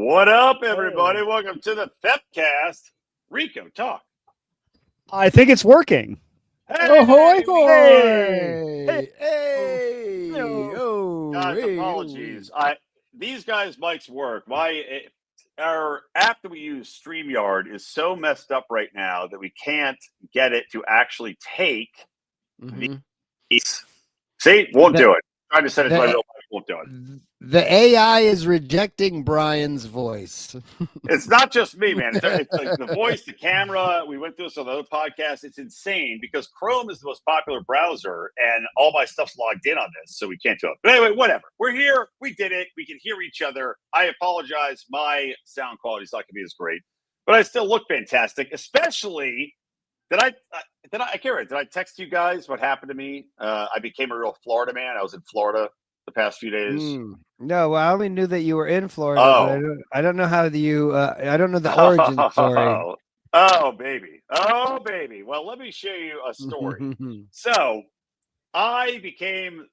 What up, everybody? Welcome to the FEPCast. Rico, talk. I think it's working. Hey, guys, apologies. These guys' mics work. Our app that we use, StreamYard, is so messed up right now that we can't get it to actually take these. See, won't do it. Trying to send it to my real mic, won't do it. The AI is rejecting Brian's voice. It's not just me, man. It's like the voice, the camera. We went through this on other podcasts. It's insane because Chrome is the most popular browser, and all my stuff's logged in on this, so we can't do it. But anyway, whatever. We're here. We did it. We can hear each other. I apologize. My sound quality is not going to be as great, but I still look fantastic. Especially did I can't remember. Did I text you guys what happened to me? I became a real Florida man. I was in Florida the past few days. No, well, I only knew that you were in Florida. But I don't know how you. I don't know the origin story. Oh, baby. Well, let me show you a story. So, I became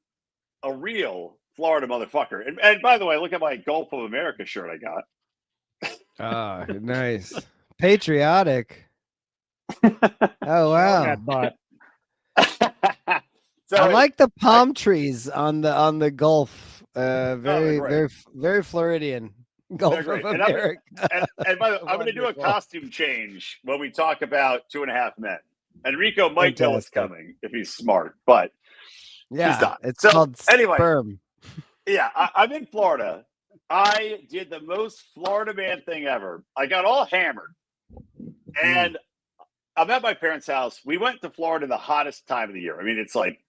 a real Florida motherfucker. And by the way, look at my Gulf of America shirt I got. Oh, nice. Patriotic. Oh, wow. So I like the palm trees on the Gulf. Very Floridian. Gulf of America. And by the way, I'm going to do a costume change when we talk about 2.5 Men. And Rico might know what's coming if he's smart, but he's not. It's called sperm. Yeah, I'm in Florida. I did the most Florida man thing ever. I got all hammered, and I'm at my parents' house. We went to Florida the hottest time of the year. I mean, it's like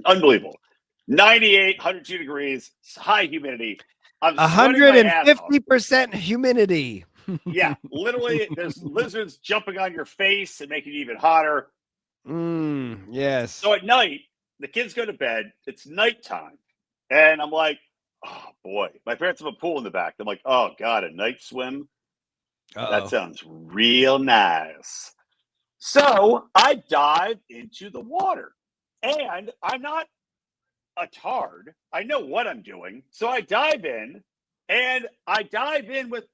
unbelievable. 98, 102 degrees, high humidity. 150% humidity. Yeah, literally, there's lizards jumping on your face and making it even hotter. Yes. So at night, the kids go to bed. It's nighttime. And I'm like, oh, boy. My parents have a pool in the back. I'm like, oh, God, a night swim? That sounds real nice. So I dive into the water. And I'm not a tard. I know what I'm doing. So I dive in, and I dive in with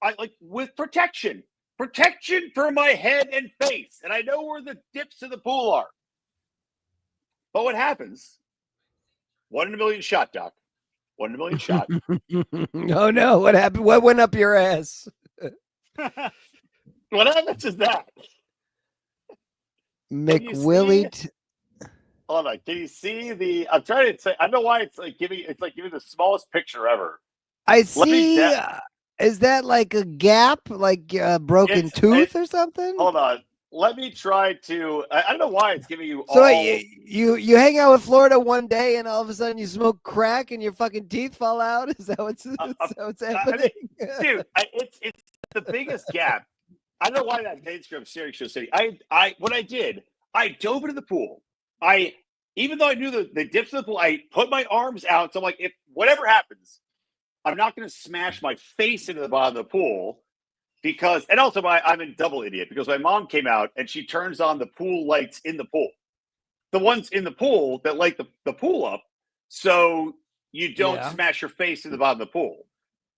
protection. Protection for my head and face. And I know where the dips of the pool are. But what happens? 1 in a million shot, Doc. 1 in a million shot. Oh, no. What happened? What went up your ass? What happens is that McWillie. Hold on. Can you see the? I'm trying to say. I don't know why it's like giving the smallest picture ever. I see. Is that like a gap, like a broken tooth or something? Hold on. Let me try to. I don't know why it's giving you. So you hang out with Florida one day, and all of a sudden you smoke crack, and your fucking teeth fall out. Is that what's happening? Dude, it's the biggest gap. I don't know why that name script Syracuse City. What I did, I dove into the pool. Even though I knew the dips of the pool, I put my arms out. So I'm like, if whatever happens, I'm not going to smash my face into the bottom of the pool and also I'm a double idiot because my mom came out and she turns on the pool lights in the pool. The ones in the pool that light the pool up so you don't smash your face in the bottom of the pool.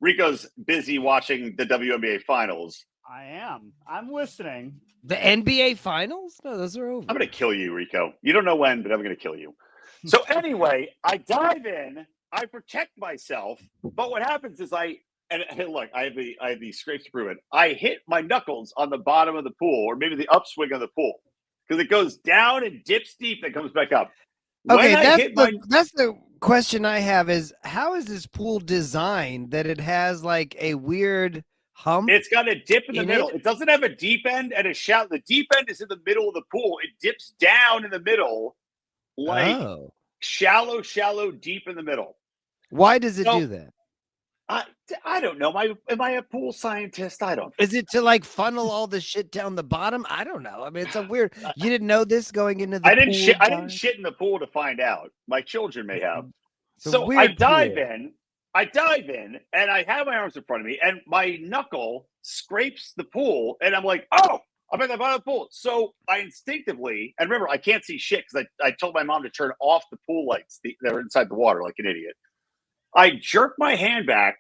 Rico's busy watching the WNBA finals. I am. I'm listening. The NBA finals? No, those are over. I'm going to kill you, Rico. You don't know when, but I'm going to kill you. So anyway, I dive in. I protect myself. But what happens is look, I have the scrapes to prove it. I hit my knuckles on the bottom of the pool, or maybe the upswing of the pool, because it goes down and dips deep and comes back up. Okay, that's the question I have is, how is this pool designed that it has like a weird hump? It's got a dip in the middle. It doesn't have a deep end and a shallow. The deep end is in the middle of the pool. It dips down in the middle, like shallow, deep in the middle. Why does it do that? I don't know. Am I a pool scientist? I don't. Is it to like funnel all the shit down the bottom? I don't know. I mean, it's a weird. You didn't know this going into the. I didn't shit in the pool to find out. My children may have. So I dive in. And I have my arms in front of me, and my knuckle scrapes the pool, and I'm like, oh, I'm at the bottom of the pool. So I instinctively, and remember, I can't see shit because I told my mom to turn off the pool lights that are inside the water like an idiot. I jerk my hand back,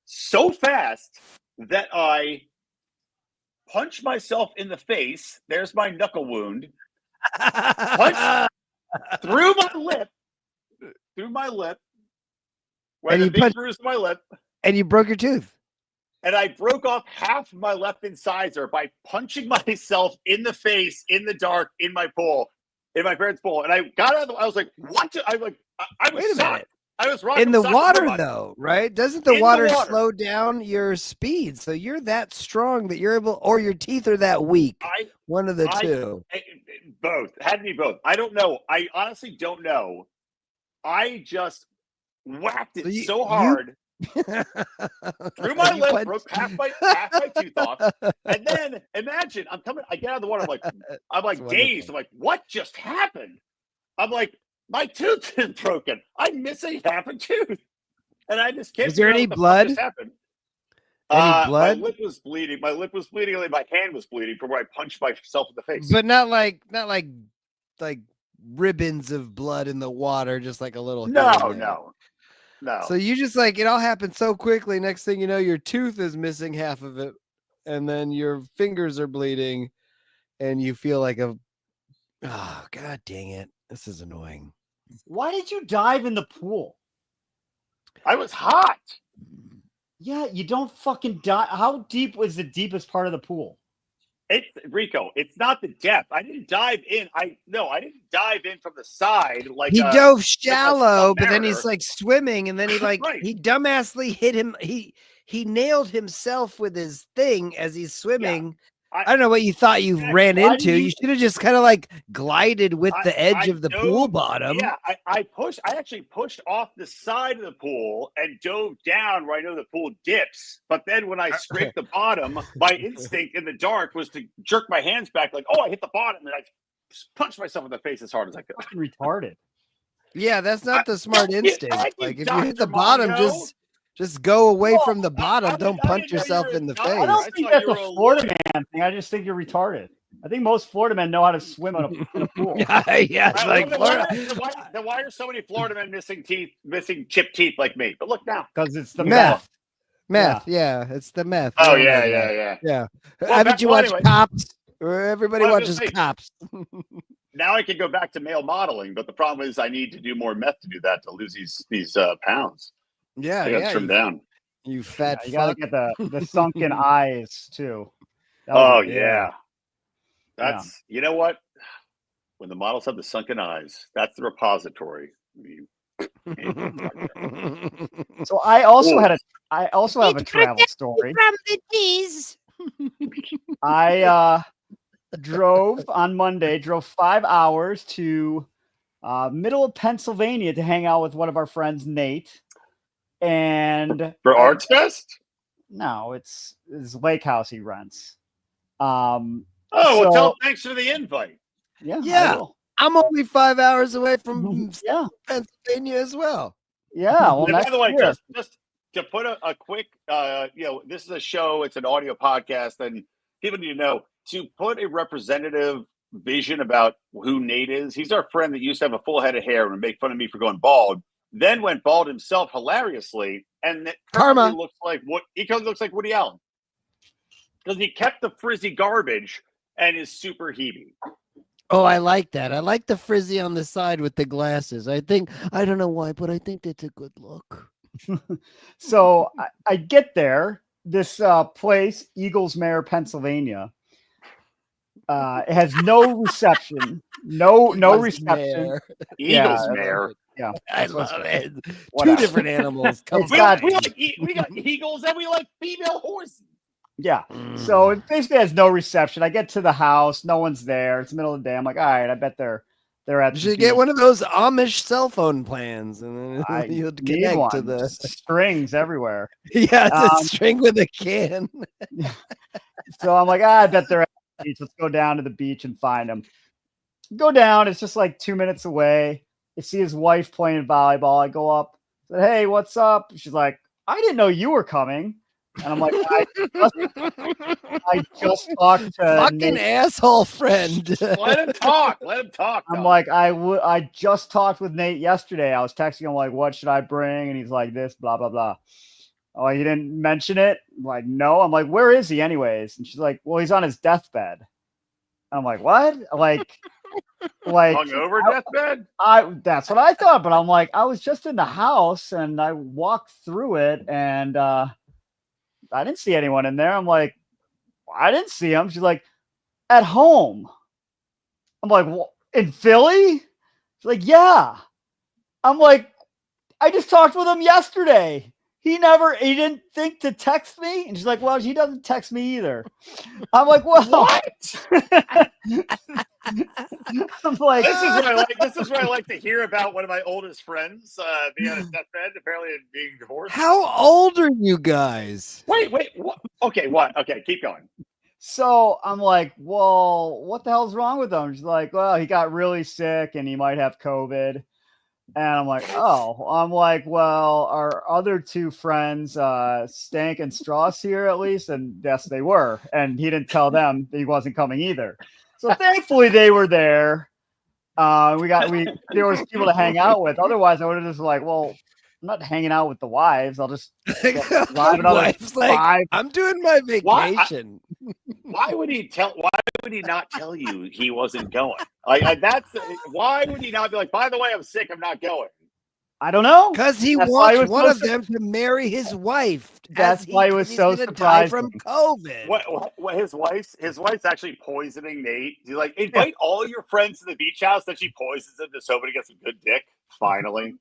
so fast that I punched myself in the face. There's my knuckle wound. Punched through my lip. Where the big bruise on my lip. And you broke your tooth. And I broke off half of my left incisor by punching myself in the face in the dark in my pool, in my parents' pool. And I got out of the, I was like, what? I was Wait a minute. I was in the water though, right? Doesn't the water slow down your speed? So you're that strong that you're able, or your teeth are that weak. One of the two. Both. Had to be both. I don't know. I honestly don't know. I just whacked it so hard. Through my lip, broke half my tooth off, and then imagine I get out of the water, I'm like dazed. I'm like, what just happened? I'm like, my tooth is broken. I'm missing half a tooth, and I just can't. Is there any blood? Any blood? My lip was bleeding. My hand was bleeding from where I punched myself in the face. But not like ribbons of blood in the water, just like a little. No. So you just it all happened so quickly. Next thing you know, your tooth is missing half of it, and then your fingers are bleeding, and you feel like God dang it. This is annoying. Why did you dive in the pool? I was hot. Yeah, you don't fucking dive. How deep was the deepest part of the pool? Rico, it's not the depth. I didn't dive in. I didn't dive in from the side like he dove shallow, but then he's swimming, and then he right. he dumbassly hit him. He nailed himself with his thing as he's swimming. Yeah. I don't know what you thought you ran into. You should have just kind of glided with the edge of the pool bottom. Yeah, I actually pushed off the side of the pool and dove down where I know the pool dips. But then when I scraped the bottom, my instinct in the dark was to jerk my hands back I hit the bottom, and I punched myself in the face as hard as I could. Fucking retarded. Yeah, that's not the smart instinct. If you hit the bottom, just go away from the bottom. Don't punch yourself in the face. I don't think that's a Florida man thing. I just think you're retarded. I think most Florida men know how to swim in a pool. Yeah, Florida. Then why are so many Florida men missing chipped teeth like me? But look now. Because it's the meth. Yeah, it's the meth. Oh, yeah. Well, haven't you watched Cops? Everybody watches Cops. Now I can go back to male modeling, but the problem is I need to do more meth to do that, to lose these pounds. Yeah, I got trimmed down. You fat fuck. You gotta get the sunken eyes too. Yeah. That's you know what? When the models have the sunken eyes, that's the repository. So I also have a travel story. From the cheese. I drove on Monday, 5 hours to middle of Pennsylvania to hang out with one of our friends, Nate. And for Arts Fest? No, it's his lake house he rents. Thanks for the invite. Yeah. I'm only 5 hours away from Pennsylvania as well. Yeah. Well, by the way, just to put a quick, this is a show. It's an audio podcast, and people need to know to put a representative vision about who Nate is. He's our friend that used to have a full head of hair and make fun of me for going bald. Then went bald himself hilariously, and it Karma looks like Woody Allen because he kept the frizzy garbage and is super heavy. Oh, I like that. I like the frizzy on the side with the glasses. I don't know why, but I think that's a good look. So I get there. This place, Eaglesmere, Pennsylvania. It has no reception. No reception. Eaglesmere. Yeah, I love it. Two different animals. We got eagles and we like female horses. Yeah. So it basically has no reception. I get to the house, no one's there. It's the middle of the day. I'm like, all right, I bet they're at. You should get one of those Amish cell phone plans, and then you'll connect to the strings everywhere. Yeah, it's a string with a can. So I'm like, I bet they're at the beach. Let's go down to the beach and find them. Go down. It's just 2 minutes away. I see his wife playing volleyball. I go up, said, "Hey, what's up?" She's like, "I didn't know you were coming." And I'm like, I just talked to fucking Nate. Asshole friend. Let him talk. I'm like, I just talked with Nate yesterday. I was texting him like, what should I bring? And he's like, this, blah, blah, blah. Oh, he didn't mention it? I'm like, no. I'm like, where is he anyways? And she's like, well, he's on his deathbed. I'm like, what? Like Hungover deathbed? That's what I thought, but I'm like, I was just in the house and I walked through it and I didn't see anyone in there. I'm like, I didn't see him. She's like, at home. I'm like, well, in Philly? She's like, yeah. I'm like, I just talked with him yesterday. He didn't think to text me. And she's like, well, he doesn't text me either. I'm like, well, what? I'm like, this is what I like to hear about one of my oldest friends being on his deathbed, apparently being divorced. How old are you guys? Wait, what? Okay, what? Okay, keep going. So I'm like, well, what the hell's wrong with him? She's like, well, he got really sick and he might have COVID. And I'm like, oh, well, our other two friends, Stank and Strauss here at least. And yes, they were. And he didn't tell them that he wasn't coming either. So thankfully they were there. There was people to hang out with. Otherwise I would have just like, well, I'm not hanging out with the wives. I'll just drive another five. I'm doing my vacation. Why would he not tell you he wasn't going? Why would he not be like, by the way, I'm sick, I'm not going? I don't know. Because he wants one of them to marry his wife. That's why he was so surprised from COVID. What his wife's actually poisoning Nate. He's like, invite all your friends to the beach house, then she poisons him just hoping to get some good dick. Finally.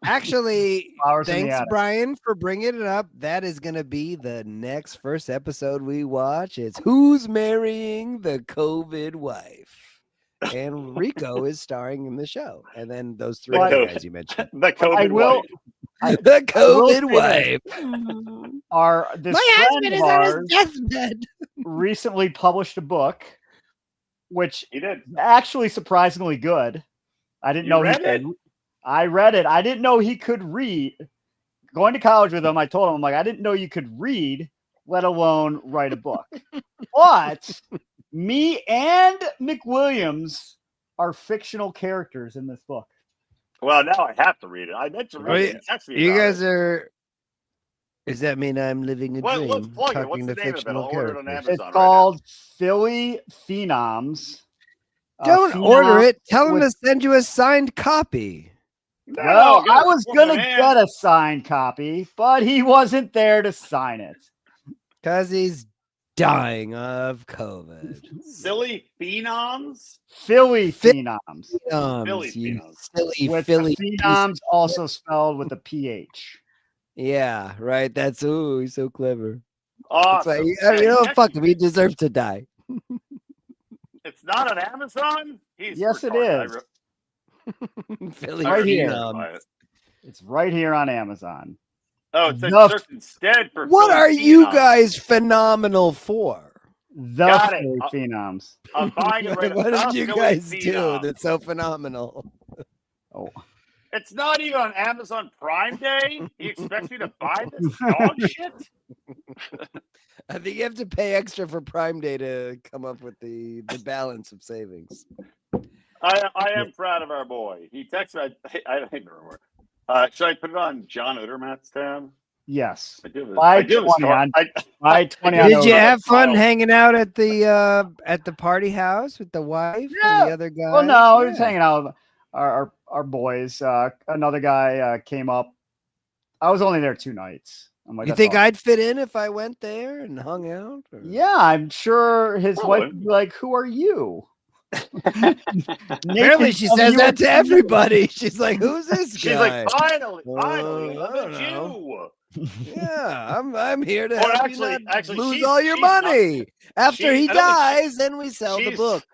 Actually, thanks, Brian, for bringing it up. That is going to be the next first episode we watch. It's Who's Marrying the COVID Wife? And Rico is starring in the show. And then those three other guys you mentioned. The COVID wife. The COVID wife. My husband is on his deathbed. Recently published a book, which he did actually surprisingly good. I didn't know he could. I read it. I didn't know he could read. Going to college with him, I told him, I'm like, I didn't know you could read, let alone write a book. But me and McWilliams are fictional characters in this book. Well, now I have to read it. I meant to read it. You guys are. Does that mean I'm living a dream? Let's plug it. What's the name of it? I'll order it on Amazon. It's called Philly Phenoms. Don't order it. Tell him to send you a signed copy. Well, I was going to get a signed copy, but he wasn't there to sign it. Because he's dying of COVID. Silly Phenoms? Philly Phenoms. Philly Phenoms. With Philly Phenoms also spelled with a PH. Yeah, right. That's, he's so clever. Awesome. Fuck him. He deserves to die. It's not on Amazon? Yes, it is. Philly right here. It's right here on Amazon. Oh, it's search instead for what Philly are Phenoms. You guys phenomenal for? The Philly Phenoms. I'm buying it right. What did you guys do that's so phenomenal? Oh, it's not even on Amazon Prime Day. He expects me to buy this dog shit? I think you have to pay extra for Prime Day to come up with the balance of savings. I am proud of our boy. He texted me. I don't even remember. Should I put it on John Odermatt's tab? Yes. I do. Did you have fun hanging out at the party house with the wife and the other guy? Well, no, we was hanging out with our boys. Another guy came up. I was only there 2 nights. I'm like, you think I'd fit in if I went there and hung out? Or? Yeah, I'm sure his wife would be like, "Who are you?" Apparently, she says that to everybody. She's like, "Who's this guy?" She's like, "Finally, I'm a Jew." Yeah, I'm here to actually lose all your money. After he dies, then we sell the book.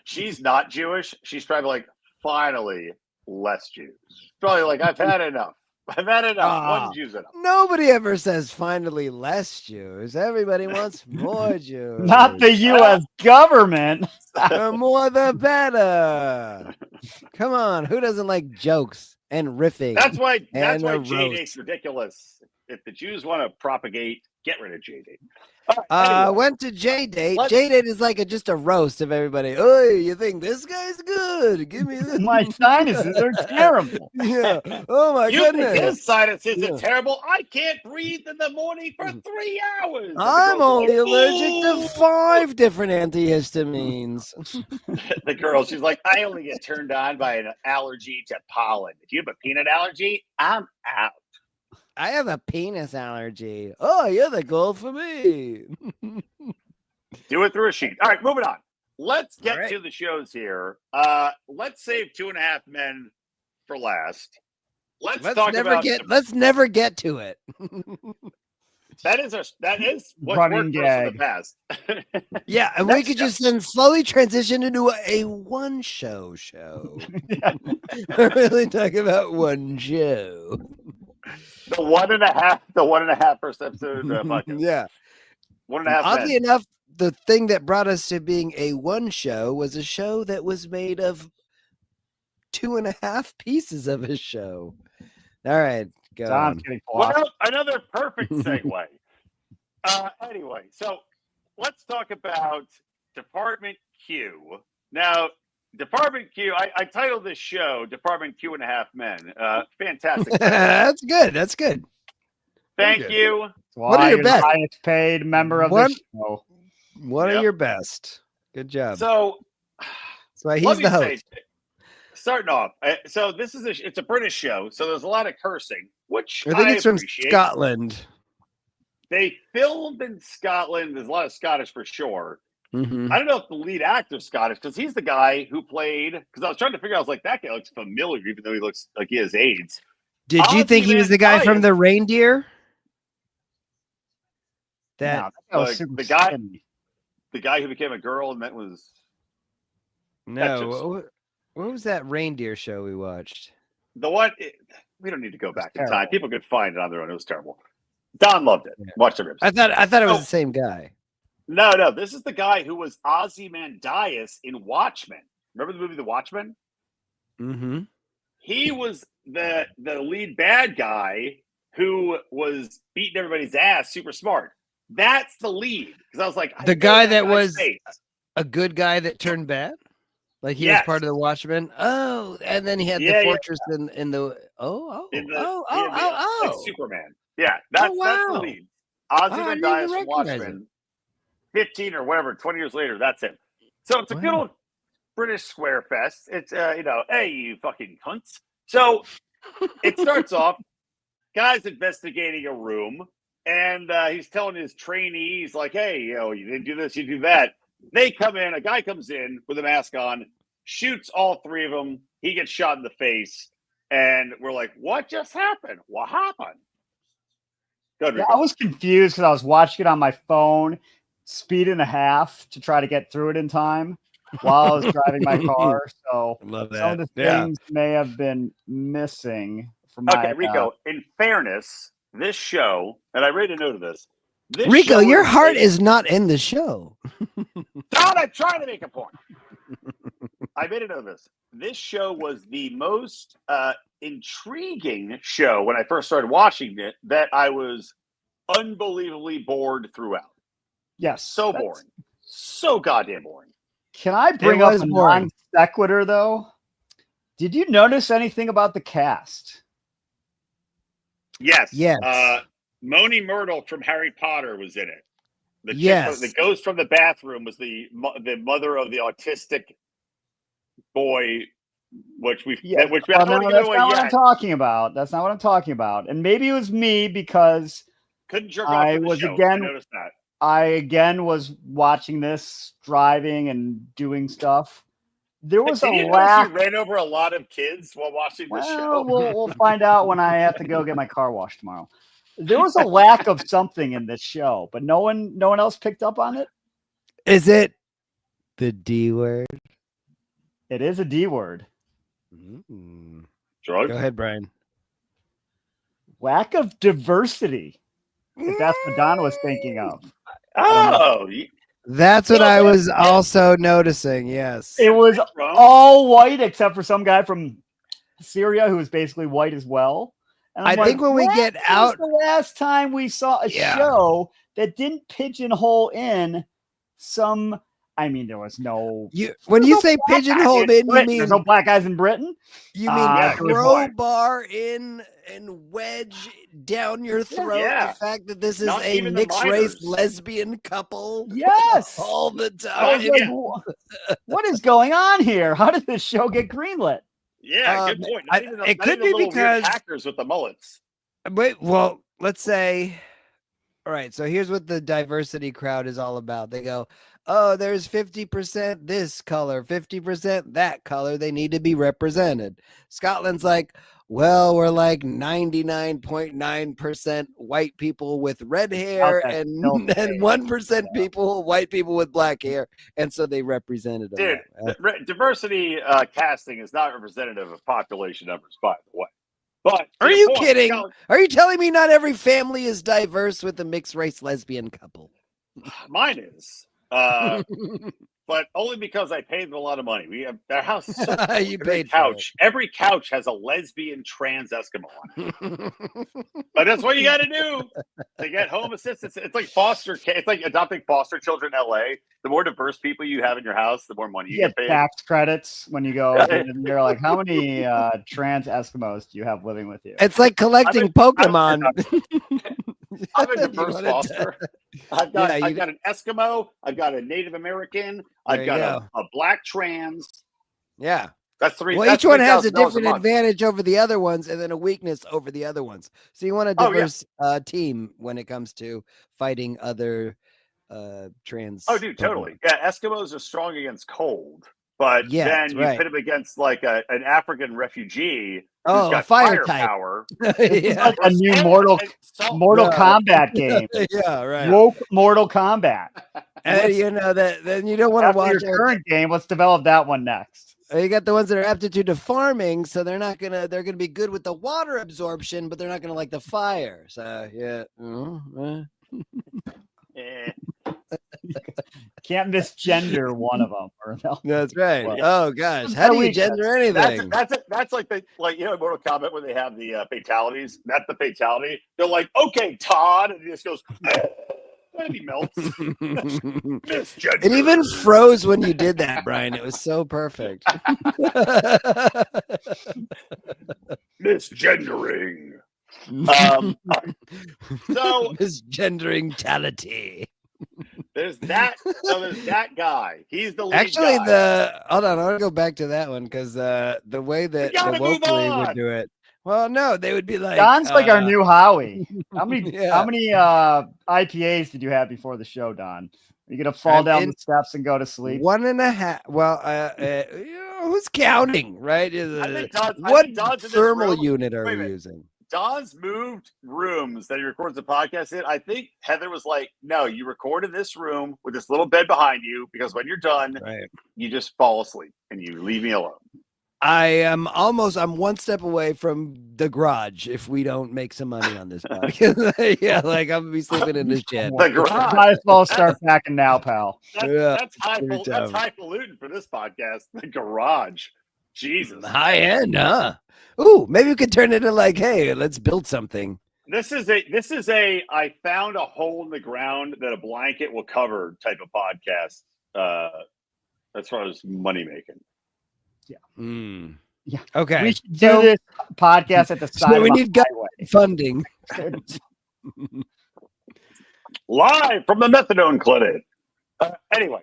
She's not Jewish. She's probably like, finally, less Jews. Probably like, I've had enough. I've had enough. One Jews enough. Nobody ever says finally less Jews. Everybody wants more Jews. Not the U.S. government. The more the better. Come on, who doesn't like jokes and riffing? That's why JJ's ridiculous. If the Jews want to propagate Get rid of J-Date. All right, anyway. Went to J-Date. J-Date is like just a roast of everybody. Oh, you think this guy's good? Give me this. My sinuses are terrible. Yeah. Oh my You goodness. think his sinuses are terrible? I can't breathe in the morning for 3 hours. And the I'm girls are only like, allergic to 5 different antihistamines. The girl, she's like, I only get turned on by an allergy to pollen. If you have a peanut allergy, I'm out. I have a penis allergy. Oh, you're the goal for me. Do it through a sheet. All right, moving on. Let's get right. to the shows here. Let's save 2.5 Men for last. Let's talk about. Let's never get to it. That is what's Running worked for us in the gag. past. Yeah, and we could just then slowly transition into a one-show show. Yeah. We're really talking about one show. The 1.5 first episode. Yeah. 1.5. Oddly enough, the thing that brought us to being a one show was a show that was made of 2.5 pieces of a show. All right, go on. Well, another perfect segue. Anyway, so let's talk about Department Q. Now, Department Q, I titled this show Department Q and a Half Men. Fantastic. That's good. That's good. Thank you. What are your best? Highest paid member of the show. One of your best. Good job. So he's the host. Starting off, so this is it's a British show, so there's a lot of cursing, which I think it's from Scotland. They filmed in Scotland. There's a lot of Scottish for sure. Mm-hmm. I don't know if the lead actor's Scottish because he's the guy who played. Because I was trying to figure out, I was like, that guy looks familiar, even though he looks like he has AIDS. Did you think he was the guy from the reindeer? That was the guy who became a girl and that was no. What was that reindeer show we watched? The one we don't need to go back in time. People could find it on their own. It was terrible. Don loved it. Yeah. Watch the ribs. I thought it was the same guy. No. This is the guy who was Ozymandias in Watchmen. Remember the movie The Watchmen? Mm-hmm. He was the lead bad guy who was beating everybody's ass, super smart. That's the lead. Because I was like, the guy that was a good guy that turned bad? Like he was part of the Watchmen? Oh, and then he had the fortress in the like Superman. Yeah, that's the lead. Ozymandias from Watchmen. 15 or whatever, 20 years later, that's him. So it's a good old British square fest. It's hey, you fucking cunts. So it starts off, guy's investigating a room, and he's telling his trainees, like, hey, you didn't do this, you do that. They come in, a guy comes in with a mask on, shoots all 3 of them. He gets shot in the face, and we're like, what just happened? What happened? Good, I was confused because I was watching it on my phone, speed and a half to try to get through it in time while I was driving my car. So some of the things may have been missing from my Rico, in fairness, this show, and I read a note of this. Rico, your heart is not in the show. Don, I'm trying to make a point. I made a note of this. This show was the most intriguing show when I first started watching it that I was unbelievably bored throughout. Yes. So boring. So goddamn boring. Can I bring up a non sequitur, though? Did you notice anything about the cast? Yes. Yes. Moni Myrtle from Harry Potter was in it. The chick that goes from the bathroom was the mother of the autistic boy, which we that's not what I'm talking about. That's not what I'm talking about. And maybe it was me because couldn't jerk off I noticed that. I again was watching this, driving and doing stuff. There was a lack. You ran over a lot of kids while watching this show. We'll find out when I have to go get my car washed tomorrow. There was a lack of something in this show, but no one else picked up on it. Is it the D word? It is a D word. Drugs? Go ahead, Brian. Lack of diversity. If that's what Don was thinking of. Oh, that's what I was also noticing. Yes, it was all white except for some guy from Syria who was basically white as well. And I I'm think when we get out, the last time we saw a show that didn't pigeonhole in some. I mean, there was no. When you say pigeonholed in, you mean there's no black guys in Britain. You mean Yeah, crowbar in and wedge down your throat Yeah. the fact that this is Not a even the mixed race minors. lesbian couple? Yes. All the I was time. like, what is going on here? How did this show get greenlit? Yeah, good point. It could be because hackers with the mullets. Wait, well, let's say, all right. So here's what the diversity crowd is all about. They go, oh, there's 50% this color, 50% that color. They need to be represented. Scotland's like, well, we're like 99.9% white people with red hair and 1% white people with black hair. And so they represented them. Dude, diversity casting is not representative of population numbers, by the way. But are you kidding? Are you telling me not every family is diverse with a mixed race lesbian couple? Mine is. But only because I paid them a lot of money. We have our house is so cool. You paid couch. Every couch has a lesbian trans Eskimo on it. But that's what you got to do to get home assistance. It's like it's like adopting foster children in LA. The more diverse people you have in your house, the more money you get paid. Tax credits when you go. And you're like, how many trans Eskimos do you have living with you? It's like collecting Pokemon. I'm a diverse foster. I've got an Eskimo. I've got a Native American. I've got a black trans. Yeah. That's three. Well, each one has a different advantage over the other ones and then a weakness over the other ones. So you want a diverse team when it comes to fighting other trans. Oh, dude, totally. Yeah, Eskimos are strong against cold. But then you pit them against like an African refugee who's got fire power. It's like a new Mortal Kombat game. Yeah, right. Woke Mortal Kombat. And you know that then you don't want to watch your current game. Let's develop that one next. You got the ones that are aptitude to farming, so they're gonna be good with the water absorption, but they're not gonna like the fire. So yeah. Can't misgender one of them. That's right. Oh gosh, how do you gender anything? That's like Mortal Kombat when they have the fatalities. That's the fatality. They're like, okay, Todd, and he just goes, and he melts. It even froze when you did that, Brian. It was so perfect. Misgendering. So misgenderingtality. There's that guy. He's the lead Actually guy. Hold on, I want to go back to that one because the way that the woke would do it. Well, no, they would be like Don's like our new Howie. How many IPAs did you have before the show, Don? Are you gonna fall down the steps and go to sleep? 1.5. Well, who's counting, right? What thermal unit are we using? Don's moved rooms that he records the podcast in. I think Heather was like, no, you record in this room with this little bed behind you because when you're done, you just fall asleep and you leave me alone. I'm one step away from the garage if we don't make some money on this podcast. Yeah, like I'm gonna be sleeping in this shed. The garage. Might as well start packing now, pal. That's highfalutin for this podcast. The garage. Jesus. High end, huh? Ooh, maybe we could turn it into like, hey, let's build something. This is a I found a hole in the ground that a blanket will cover type of podcast. As far as money making. Yeah. Yeah. Okay. We should do this podcast at the side of the highway. Funding. Live from the methadone clinic. Anyway,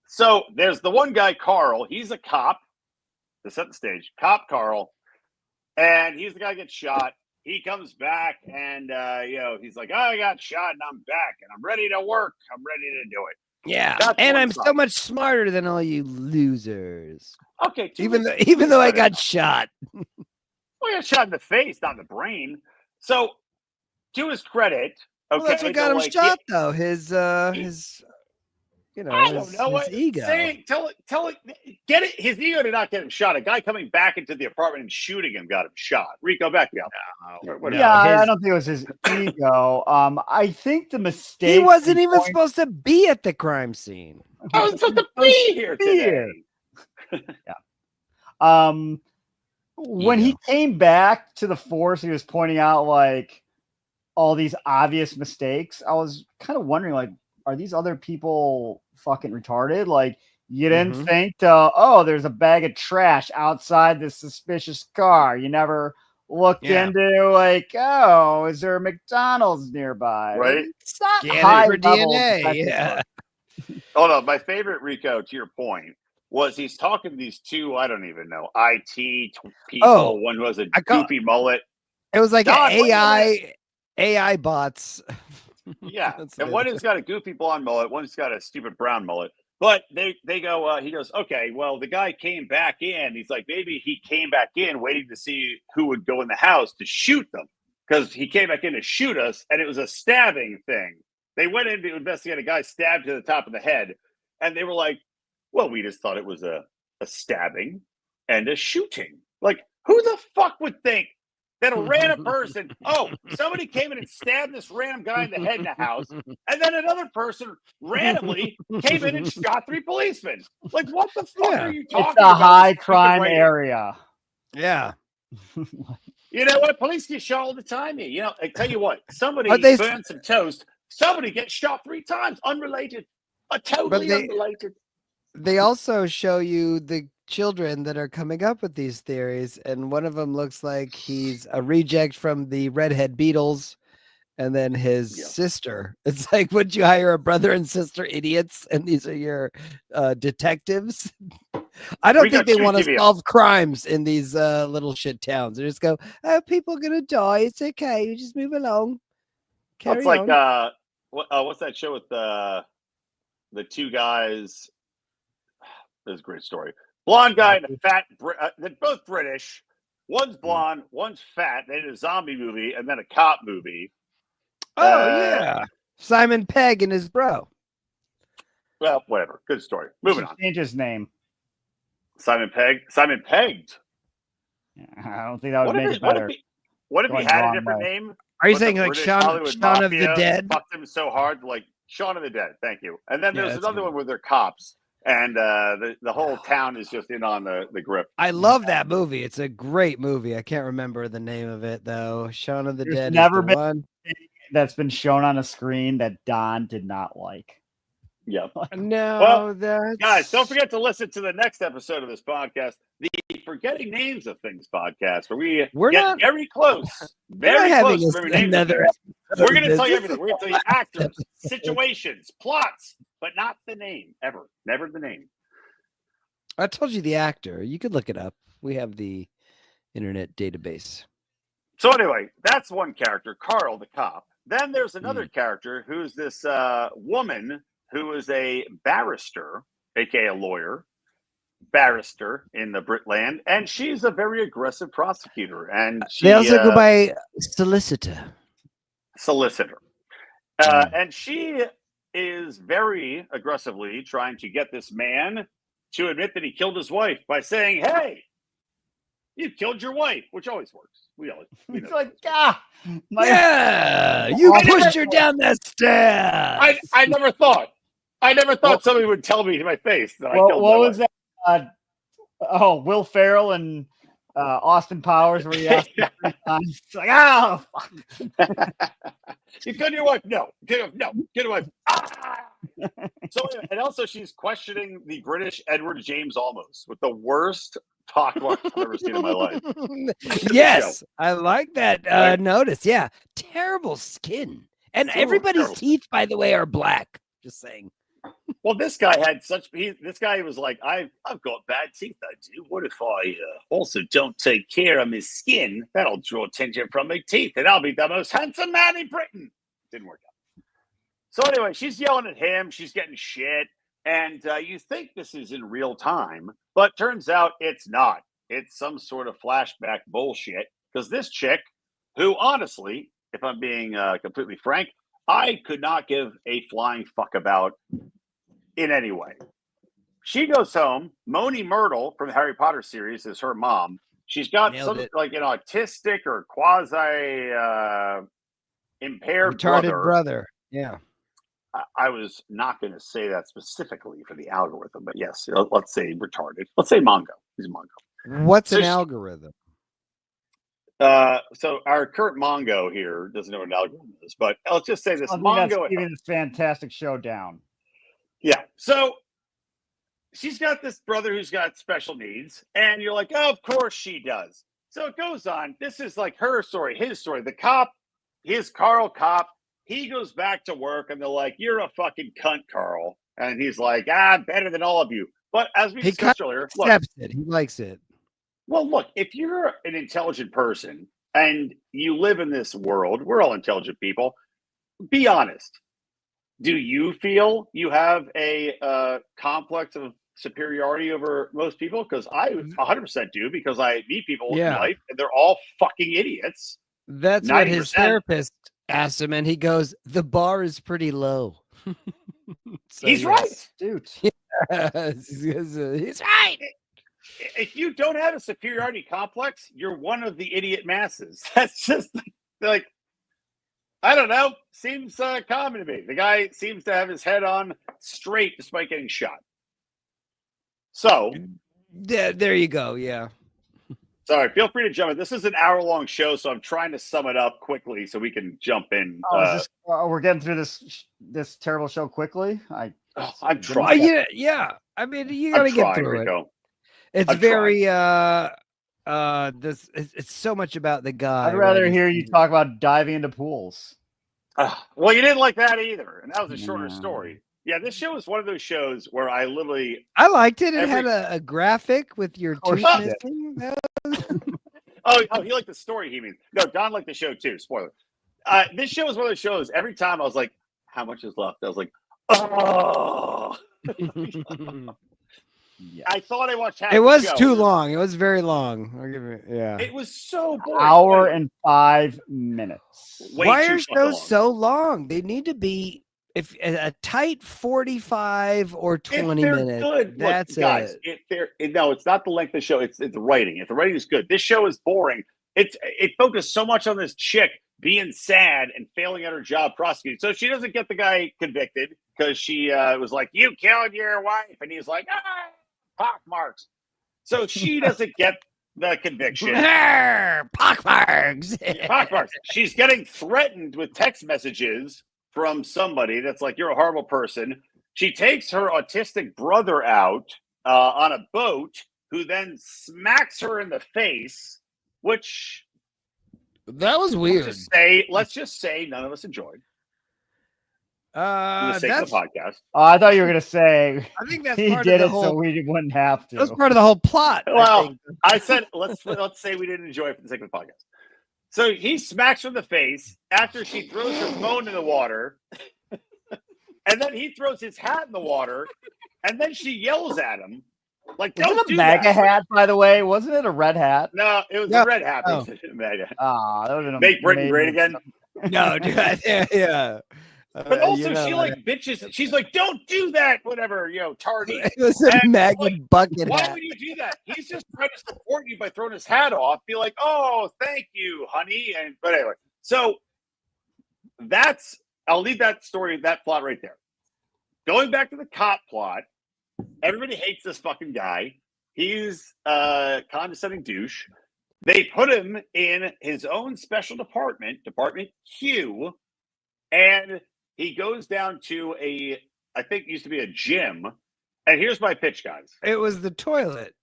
so there's the one guy, Carl. He's a cop. To set the stage, cop Carl, and he's the guy who gets shot. He comes back, and he's like, "I got shot, and I'm back, and I'm ready to work. I'm ready to do it." Yeah, and I'm so much smarter than all you losers. Okay, even though I got shot. Well, I got shot in the face, not in the brain. So, to his credit, okay, that's what got him shot, though. His I don't know his ego. Tell it. Get it. His ego did not get him shot. A guy coming back into the apartment and shooting him got him shot. Rico, back me up. I don't think it was his ego. I think the mistake. He wasn't even supposed to be at the crime scene. I was supposed to be here today. Yeah. when he came back to the force, he was pointing out like all these obvious mistakes. I was kind of wondering, like, are these other people fucking retarded? Like, you didn't think, oh, there's a bag of trash outside this suspicious car. You never looked into, like, oh, is there a McDonald's nearby? Right. It's not Scan it high for level DNA. detective Yeah. work. Oh no, my favorite, Rico, to your point, was he's talking to these two, I don't even know, IT people. Oh, One was a goofy mullet. It was like Don, an AI bots. Yeah. That's And it. one has got a goofy blonde mullet, one's got a stupid brown mullet. But they go, he goes, okay, well, the guy came back in. He's like, maybe he came back in waiting to see who would go in the house to shoot them. Because he came back in to shoot us, and it was a stabbing thing. They went in to investigate a guy stabbed to the top of the head, and they were like, well, we just thought it was a stabbing and a shooting. Like, who the fuck would think that a random person, somebody came in and stabbed this random guy in the head in the house, and then another person randomly came in and shot 3 policemen? Like, what the fuck are you talking about? It's a high crime area. Yeah. You know what? Police get shot all the time here. You know, I tell you what, somebody burns some toast, somebody gets shot 3 times, unrelated. Totally unrelated. They also show you the children that are coming up with these theories, and one of them looks like he's a reject from the Redhead Beatles, and then his sister. It's like, would you hire a brother and sister idiots, and these are your detectives? I don't think they want to solve crimes in these little shit towns. They just go, oh, people are gonna die. It's okay. You just move along. It's like what's that show with the 2 guys? This is a great story. Blonde guy and a fat. They're both British. One's blonde, one's fat. They did a zombie movie and then a cop movie. Oh yeah, Simon Pegg and his bro. Well, whatever. Good story. Moving on. Change his name. Simon Pegg. Simon Pegged. I don't think that would make it better. What if he had a different name? Are you saying like Shaun of the Dead? Fucked him so hard, like Shaun of the Dead. Thank you. And then there's another one where they're cops, and the whole town is just in on the grip. I love that movie. It's a great movie. I can't remember the name of it though. Shaun of the Dead. Never been one that's been shown on a screen that Don did not like. Yeah. No, well, guys, don't forget to listen to the next episode of this podcast, the Forgetting Names of Things podcast, where we're get very close. Very close. We're going to tell you everything. We're going to tell you actors, situations, plots, but not the name, ever. Never the name. I told you the actor. You could look it up. We have the internet database. So anyway, that's one character, Carl, the cop. Then there's another character who's this woman who is a barrister, aka a lawyer, barrister in the Britland, and she's a very aggressive prosecutor. And they also go by solicitor. And she is very aggressively trying to get this man to admit that he killed his wife by saying, "Hey, you killed your wife," which always works. We it's like, you pushed her down that stair. I never thought. Somebody would tell me to my face that I killed what was that? Will Ferrell and Austin Powers, where he asked 3 times. It's like, fuck. You killed your wife? No. Get your wife. So, and also she's questioning the British Edward James Olmos with the worst talk I've ever seen in my life. Yes, I like that notice. Yeah, terrible skin, and everybody's teeth, by the way, are black. Just saying. Well, this guy had this guy was like, I've got bad teeth, I do. What if I also don't take care of my skin? That'll draw attention from my teeth, and I'll be the most handsome man in Britain. Didn't work out. So anyway, she's yelling at him. She's getting shit. And you think this is in real time, but turns out it's not. It's some sort of flashback bullshit. Because this chick, who honestly, if I'm being completely frank, I could not give a flying fuck about in any way. She goes home. Moni Myrtle from the Harry Potter series is her mom. She's got like an autistic or quasi impaired retarded brother. Yeah. I was not going to say that specifically for the algorithm, but yes, let's say retarded. Let's say Mongo. He's a Mongo. What's an algorithm? So our current Mongo here doesn't know what an algorithm is, but let's just say this Something that's Mongo. keeping this fantastic show down. Yeah. So she's got this brother who's got special needs, and you're like, oh, of course she does. So it goes on. This is like her story, his story. The cop, his Carl cop, he goes back to work, and they're like, you're a fucking cunt, Carl. And he's like, better than all of you. But as we discussed earlier, look, accepts it. He likes it. well, look, if you're an intelligent person and you live in this world, we're all intelligent people. Be honest. Do you feel you have a complex of superiority over most people? Because I 100% do, because I meet people in life and they're all fucking idiots. That's 90%. what his therapist asked him, and he goes, the bar is pretty low. So, he's right, dude. He's right. If you don't have a superiority complex, you're one of the idiot masses. That's just like, I don't know. Seems common to me. The guy seems to have his head on straight despite getting shot. So, there you go. Yeah. Sorry, feel free to jump in. This is an hour-long show, so I'm trying to sum it up quickly so we can jump in. We're getting through this terrible show quickly. I'm trying. Yeah. I mean, you got to get through Rico. it. It's very it's so much about the guy. I'd rather hear you talk about diving into pools. Well, you didn't like that either, and that was a shorter story. Yeah, this show is one of those shows where I liked it. It had a graphic with your tooth missing. Oh, he liked the story. He means no. Don liked the show too. Spoiler. This show is one of those shows. Every time I was like, "How much is left?" I was like, "Oh." Yes. I thought I watched half. It was too long. It was very long. I'll give it. Yeah. It was so boring. Hour and 5 minutes. Why are shows so long? They need to be a tight 45 or 20 minutes. Good. That's Look, guys, no, it's not the length of the show. It's the writing. If the writing is good, this show is boring. It focused so much on this chick being sad and failing at her job prosecuting. So she doesn't get the guy convicted because she was like, "You killed your wife," and he's like, pock marks. So she doesn't get the conviction. Pock marks. Pock marks. She's getting threatened with text messages from somebody that's like, "You're a horrible person." She takes her autistic brother out on a boat, who then smacks her in the face, which that was weird. Let's just say none of us enjoyed. That's the podcast. I thought you were gonna say. I think that's he part did of the it whole, so we wouldn't have to. That's part of the whole plot. Well, I said let's say we didn't enjoy it for the sake of the podcast. So he smacks her in the face after she throws her phone in the water, and then he throws his hat in the water, and then she yells at him like, "Don't was it a do MAGA that." hat, by the way? Wasn't it a red hat? No, it was a red hat. Oh. MAGA. That would have been Make Britain great again. No, dude, yeah. But also, she like bitches. She's like, "Don't do that." Whatever, tardy. It was a MAGA bucket Why hat. would you do that? He's just trying to support you by throwing his hat off. Be like, "Oh, thank you, honey." But anyway, so I'll leave that plot right there. Going back to the cop plot, everybody hates this fucking guy. He's a condescending douche. They put him in his own special department, Dept Q, and he goes down to I think it used to be a gym. And here's my pitch, guys. It was the toilet.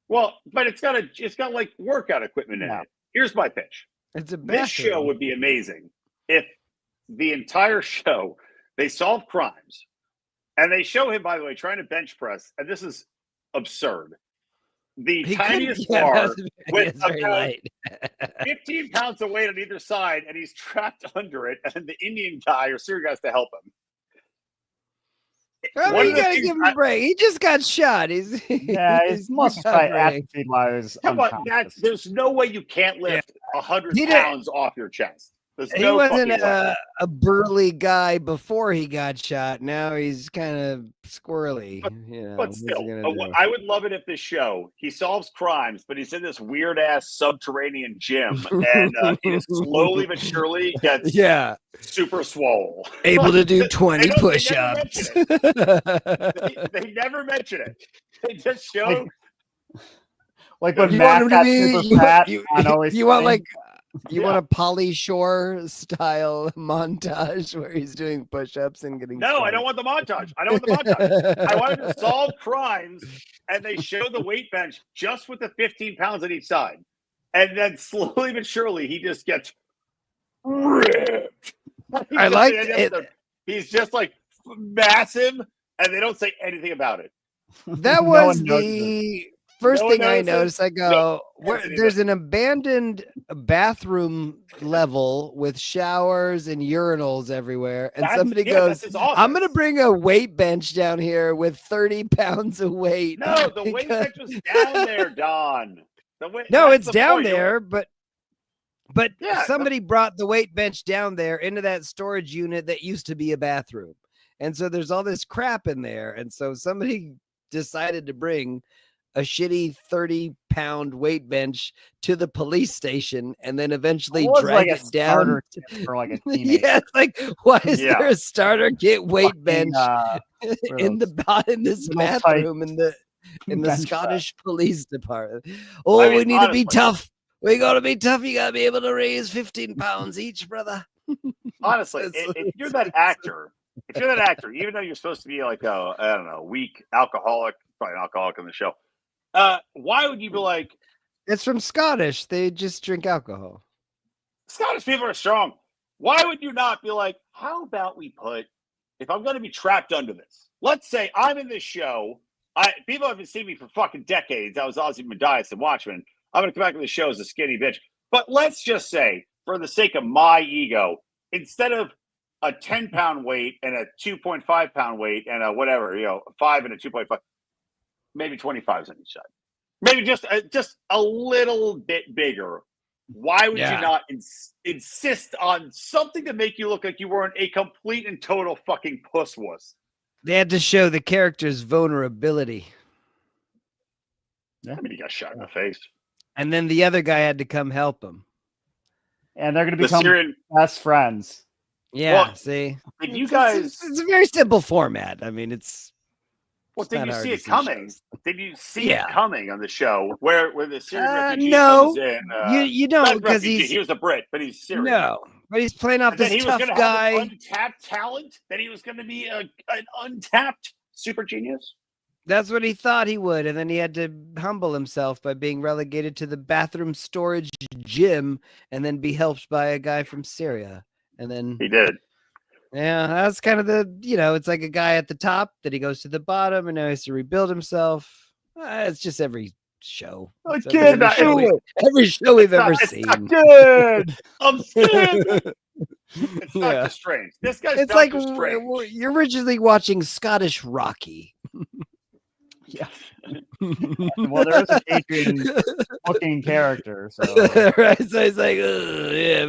Well, but it's got like workout equipment in it. Here's my pitch. It's a This show would be amazing if the entire show they solve crimes, and they show him, by the way, trying to bench press, and this is absurd. The tiniest bar with about 15 pounds of weight on either side, and he's trapped under it, and the Indian guy or Syrian guy has to help him. Well, you gotta give him a break. He just got shot. He's must try atrophy while he was Come on, there's no way you can't lift 100 pounds off your chest. He wasn't a burly guy before he got shot. Now he's kind of squirrely. But still, I would love it if this show, he solves crimes, but he's in this weird ass subterranean gym, and he just slowly but surely gets super swole, able to do 20 push-ups. They never mention it. They just show. Like when You Matt want him to got be super fat you on Always want Sunny. like you Yeah. want a Pauly Shore style montage where he's doing push-ups and getting No, I don't want the montage. I don't want the montage. I wanted to solve crimes, and they show the weight bench just with the 15 pounds on each side. And then slowly but surely, he just gets ripped. I liked it. He's just like massive, and they don't say anything about it. That No was one notices. the first No one thing I notices. noticed. I go, No, there's an abandoned bathroom level with showers and urinals everywhere. And somebody goes, that's his office. I'm going to bring a weight bench down here with 30 pounds of weight. No, the weight bench was down there, Don. No, that's it's the down point. there, but Yeah, somebody brought the weight bench down there into that storage unit that used to be a bathroom. And so there's all this crap in there. And so somebody decided to bring a shitty 30-pound weight bench to the police station and then eventually drag like it down. For like a teenager. Yeah, it's like, why is there a starter kit weight bench in this bathroom in the Scottish police department? Oh, I mean, we need to be tough. We got to be tough. You got to be able to raise 15 pounds each, brother. Honestly, if you're that actor, even though you're supposed to be like a, I don't know, weak alcoholic, probably an alcoholic on the show, why would you be like? It's from Scottish. They just drink alcohol. Scottish people are strong. Why would you not be like, how about we put, if I'm going to be trapped under this, let's say I'm in this show. People haven't seen me for fucking decades. I was Ozymandias and Watchmen. I'm going to come back to the show as a skinny bitch. But let's just say, for the sake of my ego, instead of a 10-pound weight and a 2.5-pound weight and a whatever, a 5 and a 2.5, maybe 25s on each side. Maybe just a little bit bigger. Why would you not insist on something to make you look like you weren't a complete and total fucking puss-wuss? They had to show the character's vulnerability. I mean, he got shot in the face. And then the other guy had to come help him. And they're going to become best friends. Yeah, well, see? Did you guys... It's a very simple format. I mean, it's... Well, did you see it coming? Did you see it coming on the show where the Syrian refugee no, comes in? You don't, because he was a Brit, but he's Syrian. No, but he's playing off this tough guy. Have an untapped talent. That he was going to be an untapped super genius. That's what he thought he would, and then he had to humble himself by being relegated to the bathroom storage gym, and then be helped by a guy from Syria. And then he did. Yeah, that's kind of it's like a guy at the top that he goes to the bottom, and now he has to rebuild himself. It's just every show. Every show we've ever seen. Good. I'm scared. It's Doctor Strange. This guy's it's Doctor like Strange. You're originally watching Scottish Rocky. Yeah. Well, there is an Adrian looking character, so right. So it's like,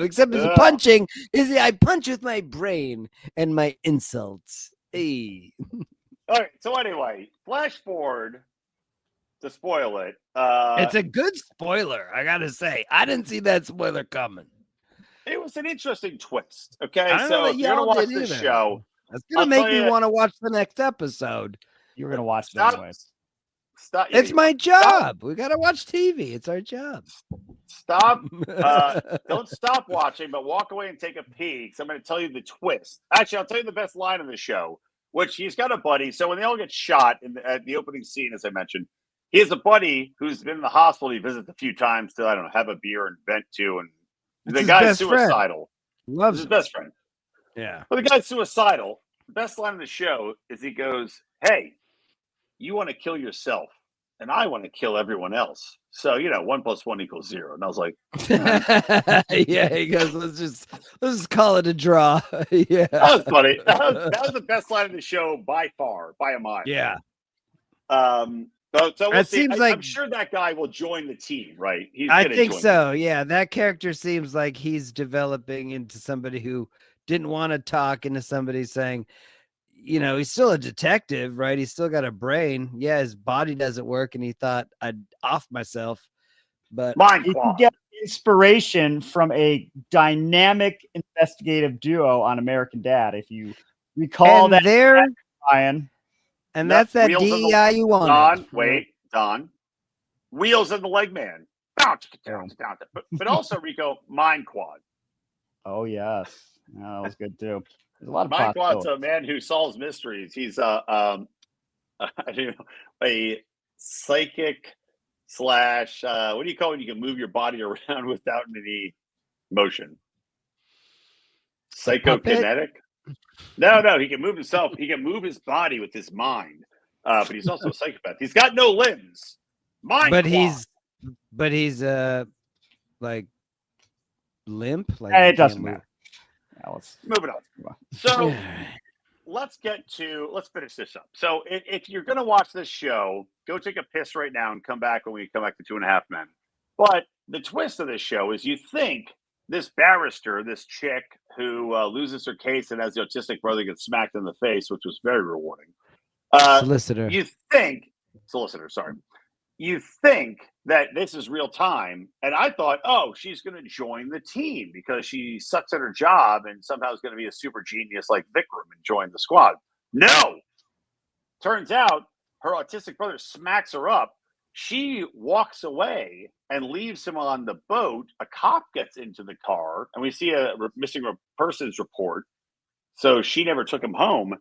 except the punching is I punch with my brain and my insults. Hey. All right. So anyway, flash forward to spoil it. It's a good spoiler, I gotta say. I didn't see that spoiler coming. It was an interesting twist. Okay, so if you're gonna watch this show, that's gonna make me want to watch the next episode. You're gonna watch it anyway. It's my job. We gotta watch TV. It's our job. Stop. Don't stop watching, but walk away and take a peek. So I'm going to tell you the twist. Actually, I'll tell you the best line of the show, which he's got a buddy. So when they all get shot at the opening scene, as I mentioned, he has a buddy who's been in the hospital. He visits a few times to, I don't know, have a beer and vent to. And the guy's suicidal. Loves his best friend. Yeah. Well, the guy's suicidal. The best line of the show is he goes, "Hey, you want to kill yourself, and I want to kill everyone else. So, 1 + 1 = 0. And I was like, yeah, he goes, let's just call it a draw. Yeah. That was funny. That was the best line of the show by far, by a mile. Yeah. So we'll see. Seems like, I'm sure that guy will join the team, right? I think so. Yeah. That character seems like he's developing into somebody who didn't want to talk into somebody saying, he's still a detective, right? He's still got a brain. Yeah, his body doesn't work, and he thought I'd off myself. But you can get inspiration from a dynamic investigative duo on American Dad, if you recall that. Ryan. And that's that DEI you want. Don. Wheels and the leg man. But also, Rico, Mind Quad. Oh, yes. Yeah, that was good, too. There's a lot of Mind Quad's possibilities. a man who solves mysteries. He's I don't know, a psychic / what do you call it when you can move your body around without any motion? Psychokinetic? No, he can move himself. He can move his body with his mind. But he's also a psychopath. He's got no limbs. Mind But Quad. he's like limp. Like Hey, he it doesn't can't move. matter. Now let's Moving on. So let's finish this up. So if you're going to watch this show, go take a piss right now and come back when we come back to 2.5 Men. But the twist of this show is you think this barrister, this chick who loses her case and has the autistic brother get smacked in the face, which was very rewarding. Solicitor. Solicitor, sorry. You think that this is real time. And I thought, oh, she's going to join the team because she sucks at her job and somehow is going to be a super genius like Vikram and join the squad. No. Turns out her autistic brother smacks her up. She walks away and leaves him on the boat. A cop gets into the car and we see a missing persons report. So she never took him home.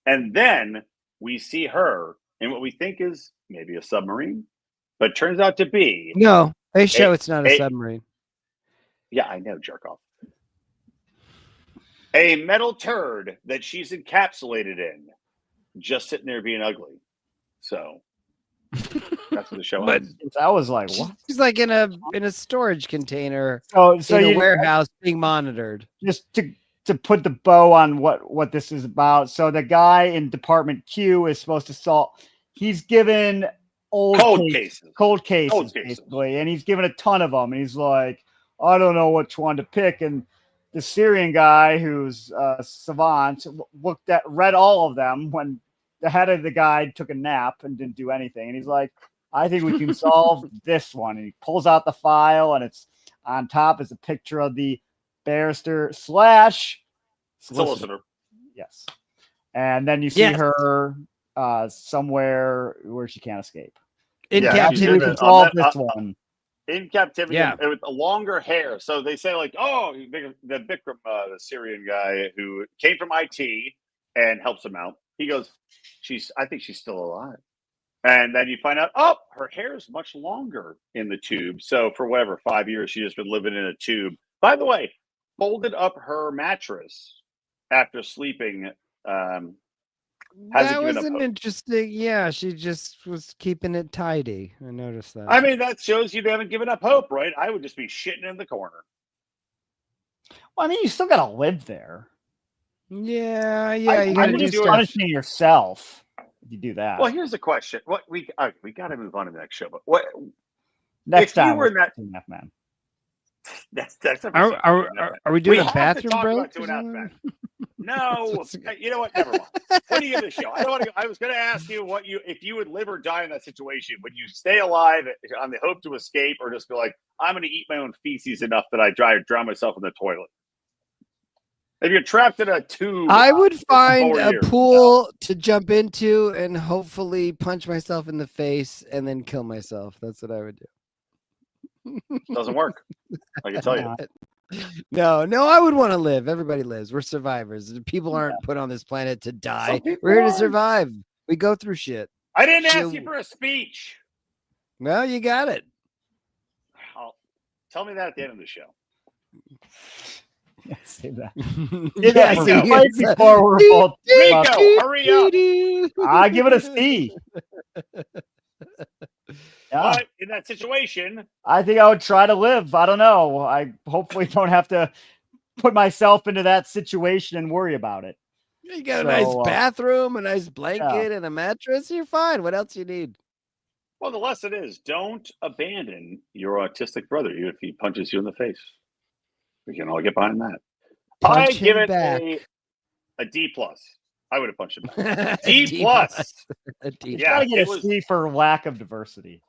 And then we see her in what we think is maybe a submarine. But turns out to be No, they show it's not a submarine. Yeah, I know, jerk off. A metal turd that she's encapsulated in, just sitting there being ugly. So that's what the show is. I was like, what? She's like in a storage container So in a warehouse being monitored. Just to put the bow on what this is about. So the guy in Department Q is supposed to solve. He's given cold cases, basically, and he's given a ton of them. And he's like, I don't know which one to pick. And the Syrian guy, who's a savant, read all of them when the head of the guy took a nap and didn't do anything. And he's like, I think we can solve this one. And he pulls out the file, and it's on top is a picture of the barrister / solicitor. Yes. And then you see her somewhere where she can't escape. In captivity. We can solve this one. In captivity, with a longer hair. So they say, like, oh, the Vikram, the Syrian guy who came from IT and helps him out. He goes, I think she's still alive. And then you find out, oh, her hair is much longer in the tube. So for 5 years, she's just been living in a tube. By the way, folded up her mattress after sleeping. That was an interesting. Yeah, she just was keeping it tidy. I noticed that. I mean, that shows you they haven't given up hope, right? I would just be shitting in the corner. Well, I mean, you still got to live there. Yeah. You got to do punishing yourself if you do that. Well, here's the question: what we got to move on to the next show, but what next time you were in that man? That's are we doing a bathroom break? No, you know what? Never mind. What do you give the show? I don't want to. I was going to ask you if you would live or die in that situation. Would you stay alive on the hope to escape, or just be like, I'm going to eat my own feces enough that I drown myself in the toilet? If you're trapped in a tube, I would find a pool to jump into and hopefully punch myself in the face and then kill myself. That's what I would do. Doesn't work. I can tell you. No, I would want to live. Everybody lives. We're survivors. People aren't put on this planet to die. We're here to survive. We go through shit. I didn't ask you for a speech. Well, you got it. Tell me that at the end of the show. Say that. Before we're both Rico, hurry up. I give it a C. But in that situation, I think I would try to live. I don't know. I hopefully don't have to put myself into that situation and worry about it. You got a nice bathroom, a nice blanket, and a mattress. You're fine. What else you need? Well, the lesson is don't abandon your autistic brother even if he punches you in the face. We can all get behind that. I give it a D+. I would have punched him back. D+. You gotta get a C for lack of diversity.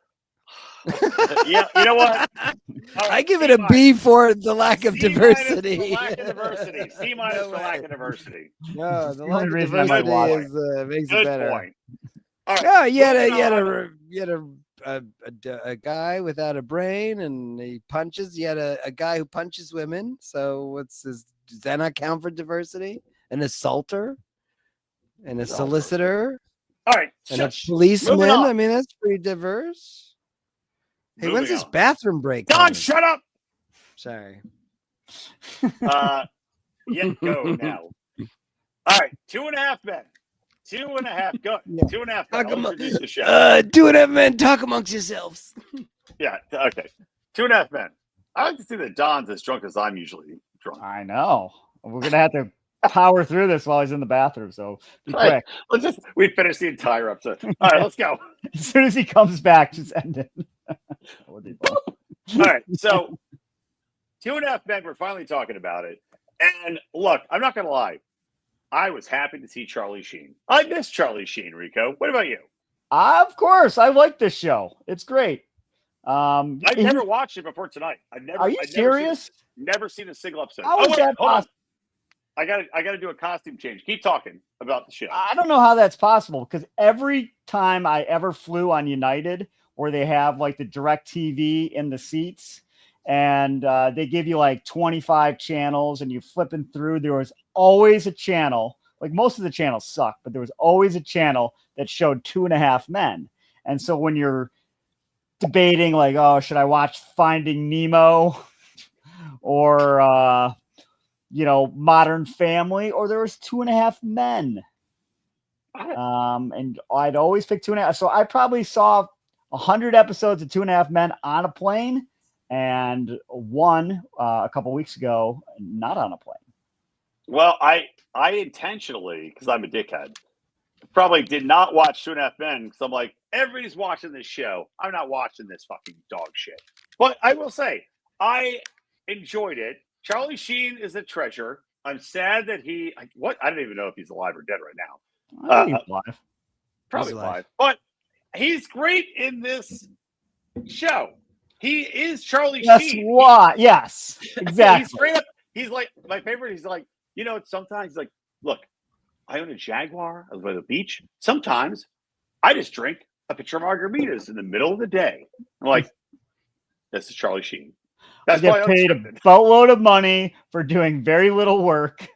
Yeah, you know what? I give it a B for the lack of diversity. C- for lack of diversity. No, the lack of diversity makes it better. Point. All right. No, you had a a guy without a brain, and he punches. You had a guy who punches women. So does that not count for diversity? An assaulter and a solicitor. All right, and a moving policeman. on. I mean, that's pretty diverse. Hey, when's this on. bathroom break? Don, coming? shut up. Sorry. Yeah, go now. All right, 2.5 Men. 2.5. Go. Yeah. 2.5 Men. I'll introduce the show. 2.5 Men. Talk amongst yourselves. Yeah. Okay. 2.5 Men. I like to see that Don's as drunk as I'm usually drunk. I know. We're gonna have to power through this while he's in the bathroom. So be quick. We finished the entire episode. All right, let's go. As soon as he comes back, just end it. All right, so 2.5 Men. We're finally talking about it. And look, I'm not gonna lie. I was happy to see Charlie Sheen. I miss Charlie Sheen, Rico. What about you? Of course, I like this show. It's great. I've never watched it before tonight. Are you serious? Never seen a single episode. How is that possible? I gotta do a costume change. Keep talking about the show. I don't know how that's possible, because every time I ever flew on United, where they have like the direct TV in the seats, and they give you like 25 channels, and you flipping through, there was always a channel. Like, most of the channels suck, but there was always a channel that showed 2.5 Men. And so when you're debating like, oh, should I watch Finding Nemo or Modern Family, or there was 2.5 Men, and I'd always pick 2.5. So I probably saw 100 episodes of 2.5 Men on a plane, and one a couple weeks ago not on a plane. Well, I intentionally, because I'm a dickhead, probably did not watch 2.5 Men, because I'm like, everybody's watching this show. I'm not watching this fucking dog shit. But I will say, I enjoyed it. Charlie Sheen is a treasure. I'm sad that I don't even know if he's alive or dead right now. He's alive. Probably alive. But he's great in this show. He is Charlie Sheen. Yes, exactly. He's straight up. He's like, my favorite. He's like, sometimes he's like, look, I own a Jaguar. I live by the beach. Sometimes I just drink a pitcher of margaritas in the middle of the day. I'm like, this is Charlie Sheen. That's I get paid a boatload of money for doing very little work,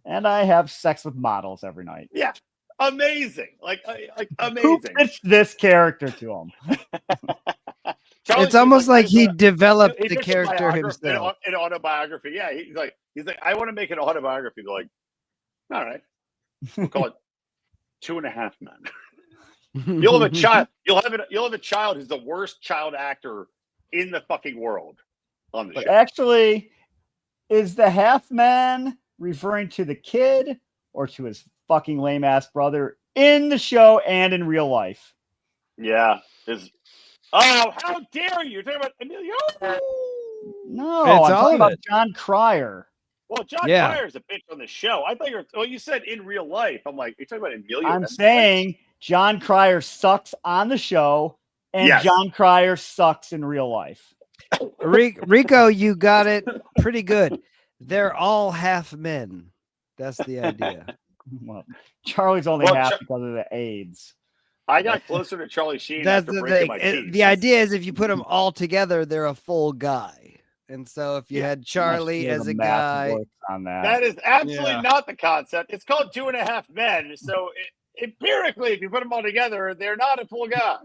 and I have sex with models every night. Yeah, amazing! Like amazing. Who pitched this character to him? It's almost like he developed the character himself. An autobiography. Yeah, he's like, I want to make an autobiography. They're like, all right, we'll call it 2.5 Men. You'll have a child. You'll have a child who's the worst child actor in the fucking world. On the show. Actually, is the half man referring to the kid or to his fucking lame ass brother in the show and in real life? Yeah. Oh, how dare you? You're talking about Emilio? No, I'm talking about John Cryer. Well, John Cryer is a bitch on the show. I thought you said in real life. I'm like, you're talking about Emilio? I'm saying John Cryer sucks on the show, and John Cryer sucks in real life. Rico, you got it pretty good. They're all half men. That's the idea. Well, Charlie's only half because of the AIDS. I got closer to Charlie Sheen. That's the thing. The idea is, if you put them all together, they're a full guy. And so if you had Charlie as a guy, on that is absolutely not the concept. It's called 2.5 Men. So empirically, if you put them all together, they're not a full guy.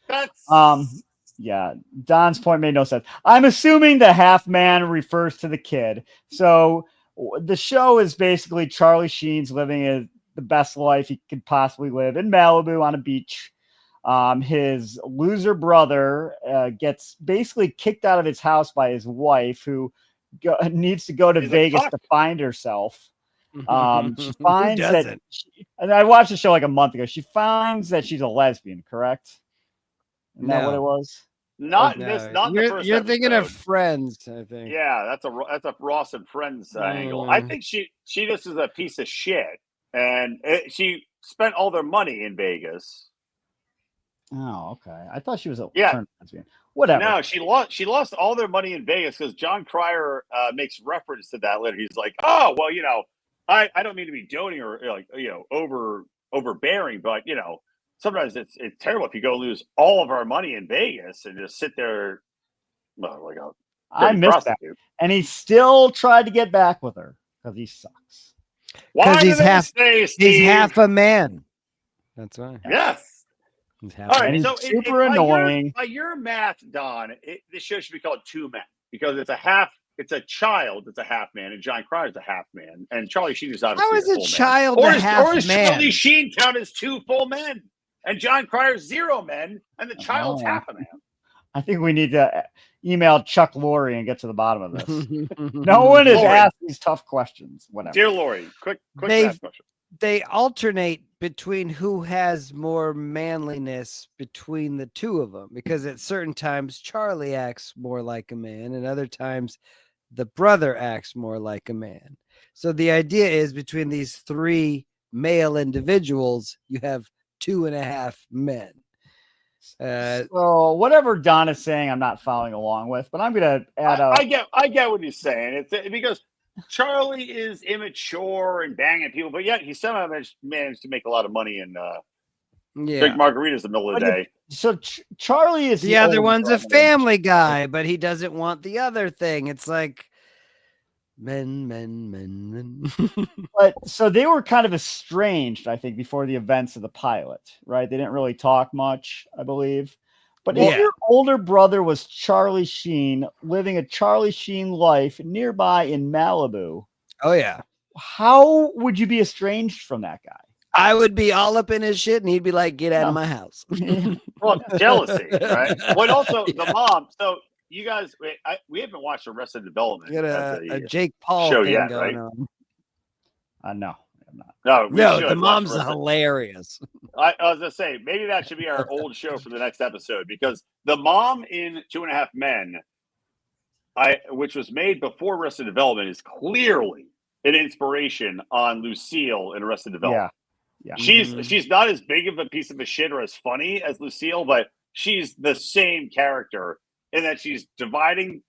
That's yeah, Don's point made no sense. I'm assuming the half man refers to the kid. So the show is basically Charlie Sheen's living the best life he could possibly live in Malibu on a beach. His loser brother gets basically kicked out of his house by his wife, who needs to go to Vegas to find herself. She finds that, and I watched the show like a month ago. She finds that she's a lesbian, correct? Isn't that what it was? Not this. Not the first. You're thinking of Friends, I think. Yeah, that's a Ross and Friends angle. I think she just is a piece of shit, and she spent all their money in Vegas. Oh, okay. I thought she was a lesbian. Whatever. No, she lost all their money in Vegas because John Cryer makes reference to that later. He's like, oh well, I don't mean to be doting or overbearing, but sometimes it's terrible if you go lose all of our money in Vegas and just sit there, well, like a I dirty missed that. prostitute. And he still tried to get back with her because he sucks. Why do he's they half- say, Steve? He's half a man. That's why. Yes. He's All half a right. And man. he's So super annoying. By your math, Don, this show should be called Two Men because it's a child that's a half man, and John Cryer's a half man, and Charlie Sheen is obviously How is a a full child man. a half or is man? Charlie Sheen count as two full men, and John Cryer's 0 men, and the child's half a man? I think we need to email Chuck Lorre and get to the bottom of this. No one has asked these tough questions. Whatever. Dear Lori, quick math question. They alternate between who has more manliness between the two of them, because at certain times Charlie acts more like a man and other times the brother acts more like a man. So the idea is between these 3 male individuals, you have 2.5 men. So whatever Don is saying, I'm not following along with, but I'm going to add up. I get what he's saying. It's because Charlie is immature and banging people, but yet he somehow managed to make a lot of money and drink margaritas in the middle of the day. So Charlie is the other one's a family guy, but he doesn't want the other thing. It's like men. But so they were kind of estranged, I think, before the events of the pilot, right? They didn't really talk much, I believe. But if your older brother was Charlie Sheen, living a Charlie Sheen life nearby in Malibu, oh yeah, how would you be estranged from that guy? I would be all up in his shit, and he'd be like, "Get out of my house." Well, jealousy, right? But also the mom. So you guys, we haven't watched Arrested Development. Got a Jake Paul show thing yet, going right? on. No, I'm not. No, the mom's hilarious. I was gonna say maybe that should be our old show for the next episode, because the mom in 2.5 Men, which was made before Arrested Development, is clearly an inspiration on Lucille in Arrested Development. Yeah. She's not as big of a piece of a shit or as funny as Lucille, but she's the same character in that she's driving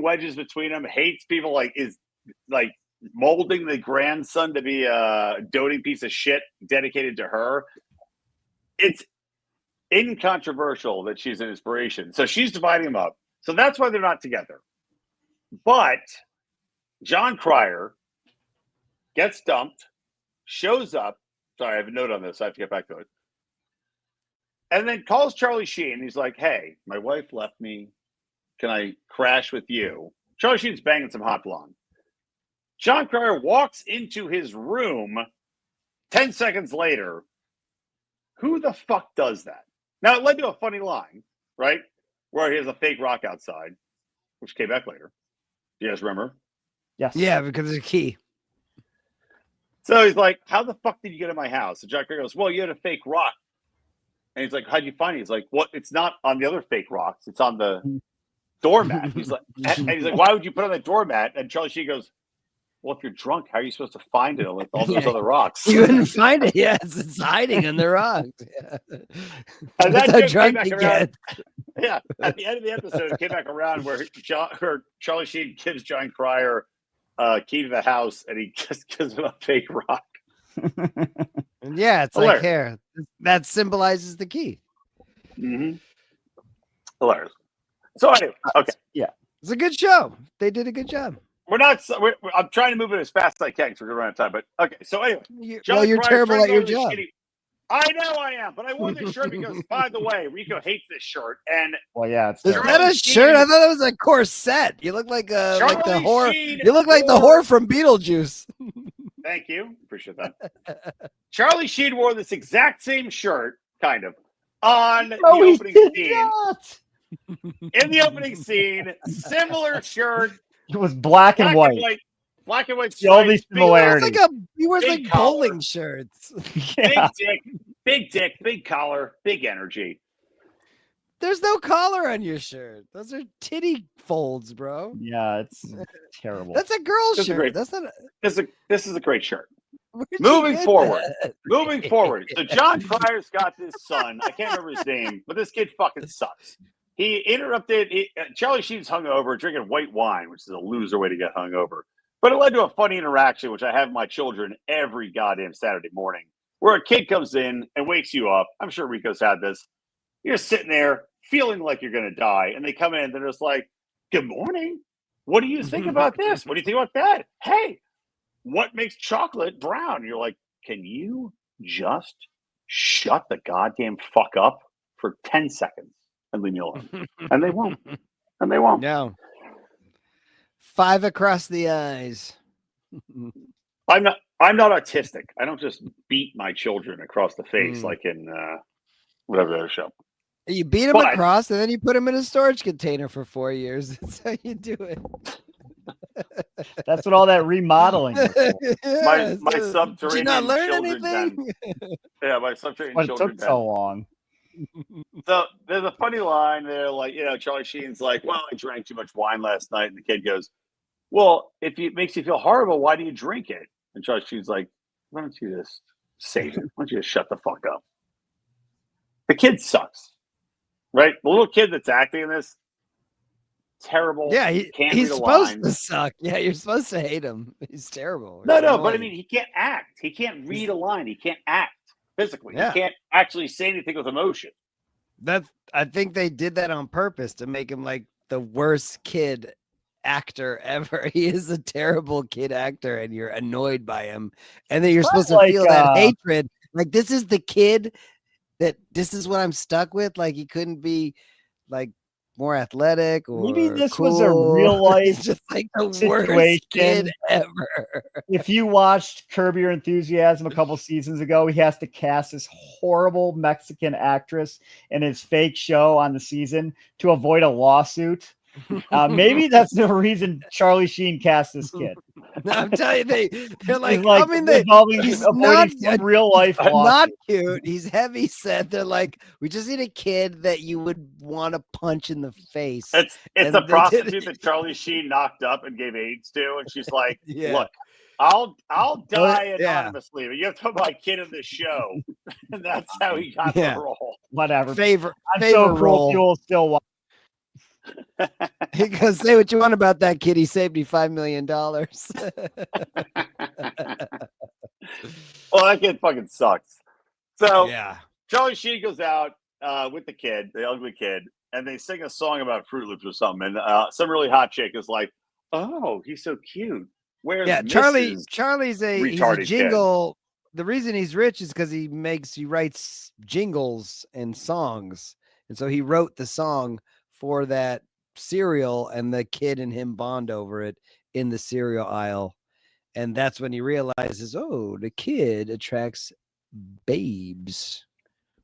wedges between them, hates people, is molding the grandson to be a doting piece of shit dedicated to her. It's incontroversial that she's an inspiration. So she's dividing them up. So that's why they're not together. But John Cryer gets dumped, shows up. Sorry, I have a note on this. So I have to get back to it. And then calls Charlie Sheen. He's like, "Hey, my wife left me. Can I crash with you?" Charlie Sheen's banging some hot blonde. John Cryer walks into his room 10 seconds later. Who the fuck does that? Now, it led to a funny line, right? Where he has a fake rock outside, which came back later. Do you guys remember? Yes. Yeah, because it's a key. So he's like, "How the fuck did you get in my house?" And John Cryer goes, "Well, you had a fake rock." And he's like, "How'd you find it?" He's like, "What? It's not on the other fake rocks. It's on the doormat." He's like, "Why would you put on the doormat?" And Charlie Sheen goes, "Well, if you're drunk, how are you supposed to find it with all those other rocks?" You wouldn't find it. Yes, it's hiding in the rocks. Yeah. And That's that how drunk came you back around. get. Yeah, at the end of the episode, it came back around where Charlie Sheen gives John Cryer a key to the house, and he just gives him a fake rock. Yeah, it's Hilarious. like hair. That symbolizes the key. Mm-hmm. Hilarious. So anyway, okay. Yeah. It's a good show. They did a good job. I'm trying to move it as fast as I can because we're going to run out of time. But okay, so anyway. You're Cryer terrible trying at to your go to the job. I know I am, but I wore this shirt because, by the way, Rico hates this shirt. And Well, yeah, it's Is terrible. that a shirt? I thought it was a corset. You look like the Charlie whore. Sheen You look like the wore- whore from Beetlejuice. Thank you. Appreciate that. Charlie Sheen wore this exact same shirt, kind of, on the No, he opening did scene. not. In the opening scene, similar shirt, It was black and white. black and white The only stripes, big- similarity. He wears Big like collar. bowling shirts. Yeah. big dick, big collar, big energy. There's no collar on your shirt. Those are titty folds, bro. Yeah, it's terrible. That's a girl This is shirt. great. That's not. This is a great shirt. Where'd you Moving get forward. that? Moving forward. So John Cryer's got this son. I can't remember his name, but this kid fucking sucks. He interrupted. Charlie Sheen's hungover, drinking white wine, which is a loser way to get hungover. But it led to a funny interaction, which I have with my children every goddamn Saturday morning. where a kid comes in and wakes you up. I'm sure Rico's had this. You're sitting there feeling like you're going to die, and they come in and they're just like, "Good morning. What do you think about this? What do you think about that? Hey, what makes chocolate brown?" And you're like, "Can you just shut the goddamn fuck up for 10 seconds and leave me alone?" And they won't. And they won't. No. 5 across the eyes. I'm not autistic. I don't just beat my children across the face like in whatever other show. You beat them across, and then you put them in a storage container for 4 years. That's how you do it. That's what all that remodeling is for. My subterranean Did you not learn children anything? Yeah, my subterranean But it children took so long. So there's a funny line there, like, Charlie Sheen's like, "Well, I drank too much wine last night," and the kid goes, "Well, if it makes you feel horrible, why do you drink it?" And Charlie Sheen's like, "Why don't you just save it? Why don't you just shut the fuck up?" The kid sucks, right? The little kid that's acting in this, terrible. Yeah, can't he's read a supposed line. to suck. Yeah, you're supposed to hate him. He's terrible. No, He's but I annoying. mean, he can't act. He can't read a line. He can't act physically. Yeah. He can't actually say anything with emotion. I think they did that on purpose to make him like the worst kid actor ever. He is a terrible kid actor, and you're annoyed by him, and then you're supposed to feel that hatred. Like, this is the kid that this is what I'm stuck with. Like, he couldn't be like more athletic, or maybe this cool. was a real life just like the situation. worst kid ever. If you watched Curb Your Enthusiasm a couple seasons ago, he has to cast this horrible Mexican actress in his fake show on the season to avoid a lawsuit. Maybe that's the reason Charlie Sheen cast this kid. I'm telling you, they're like, I mean, he's not real life. Not cute. He's heavy set. They're like, we just need a kid that you would want to punch in the face. It's the prostitute that Charlie Sheen knocked up and gave AIDS to, and she's like, "Look, I'll die anonymously, but you have to put my kid in the show," and that's how he got the role. Whatever. Favorite so role. You'll still watch. He goes, "Say what you want about that kid. He saved me $5 million." Well, that kid fucking sucks. So Charlie Sheen goes out with the kid, the ugly kid, and they sing a song about Fruit Loops or something. And some really hot chick is like, "Oh, he's so cute. Where's Charlie's he's a jingle kid? The reason he's rich is because he writes jingles and songs, and so he wrote the song for that cereal, and the kid and him bond over it in the cereal aisle, and that's when he realizes, oh, the kid attracts babes."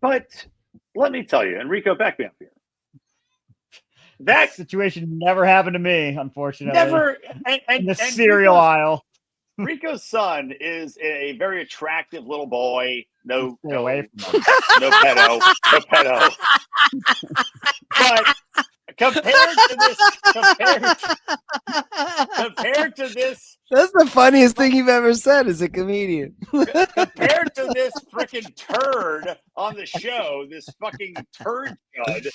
But let me tell you, and Rico, back me up here. That situation never happened to me, unfortunately. Never. In the cereal aisle. Rico's son is a very attractive little boy. No away from him. No pedo. But compared to this, that's the funniest thing you've ever said as a comedian. Compared to this freaking turd on the show, this fucking turd chud,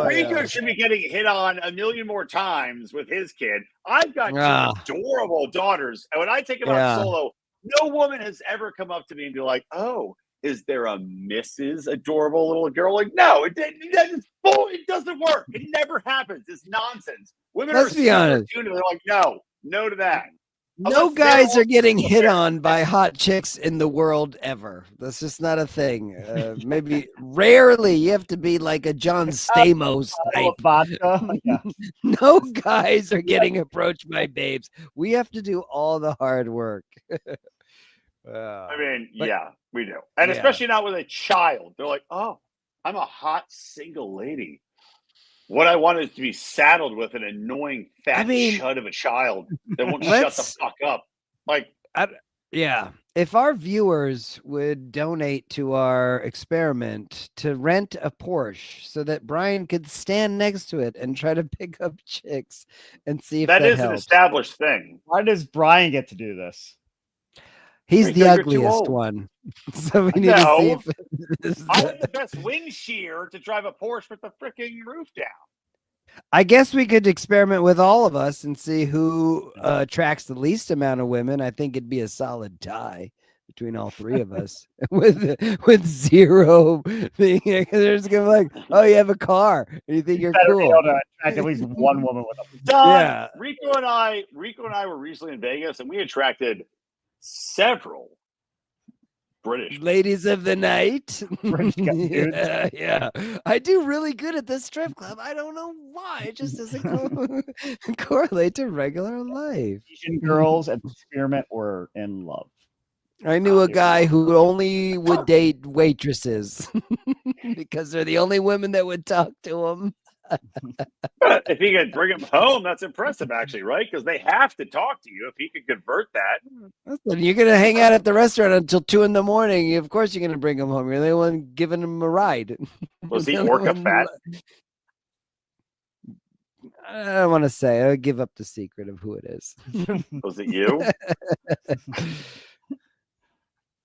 Rico should be getting hit on a million more times with his kid. I've got two adorable daughters, and when I take him out solo, no woman has ever come up to me and be like, "Oh, is there a Mrs. Adorable little girl?" Like, no, it doesn't work. It never happens. It's nonsense. Women Let's be honest. They're like, no to that. No guys are getting hit on by hot chicks in the world ever. That's just not a thing. Maybe rarely. You have to be like a John Stamos type. No guys are getting approached by babes. We have to do all the hard work. I mean, we do. And especially not with a child. They're like, "Oh, I'm a hot single lady. What I want is to be saddled with an annoying fat chud of a child that won't shut the fuck up." Like, if our viewers would donate to our experiment to rent a Porsche so that Brian could stand next to it and try to pick up chicks and see if that is helps. An established thing. Why does Brian get to do this? He's the ugliest one. So we need to see if I have the best wing shear to drive a Porsche with the freaking roof down. I guess we could experiment with all of us and see who attracts the least amount of women. I think it'd be a solid tie between all three of us with zero thing. They're just gonna be like, oh, you have a car, and you think you're Better be cool. able to attract at least one woman with a Don, Yeah. Rico and I were recently in Vegas, and we attracted several British ladies of the night. French dudes. Yeah. I do really good at this strip club. I don't know why. It just doesn't correlate to regular life. Asian girls at the experiment were in love. I knew a guy who only would date waitresses because they're the only women that would talk to him. If he could bring them home, that's impressive, actually, right? Because they have to talk to you. If he could convert that, Listen, you're gonna hang out at the restaurant until 2 a.m. Of course, you're gonna bring him home. You're the only one giving him a ride. was he orca fat? I don't want to say. I would give up the secret of who it is. Was it you?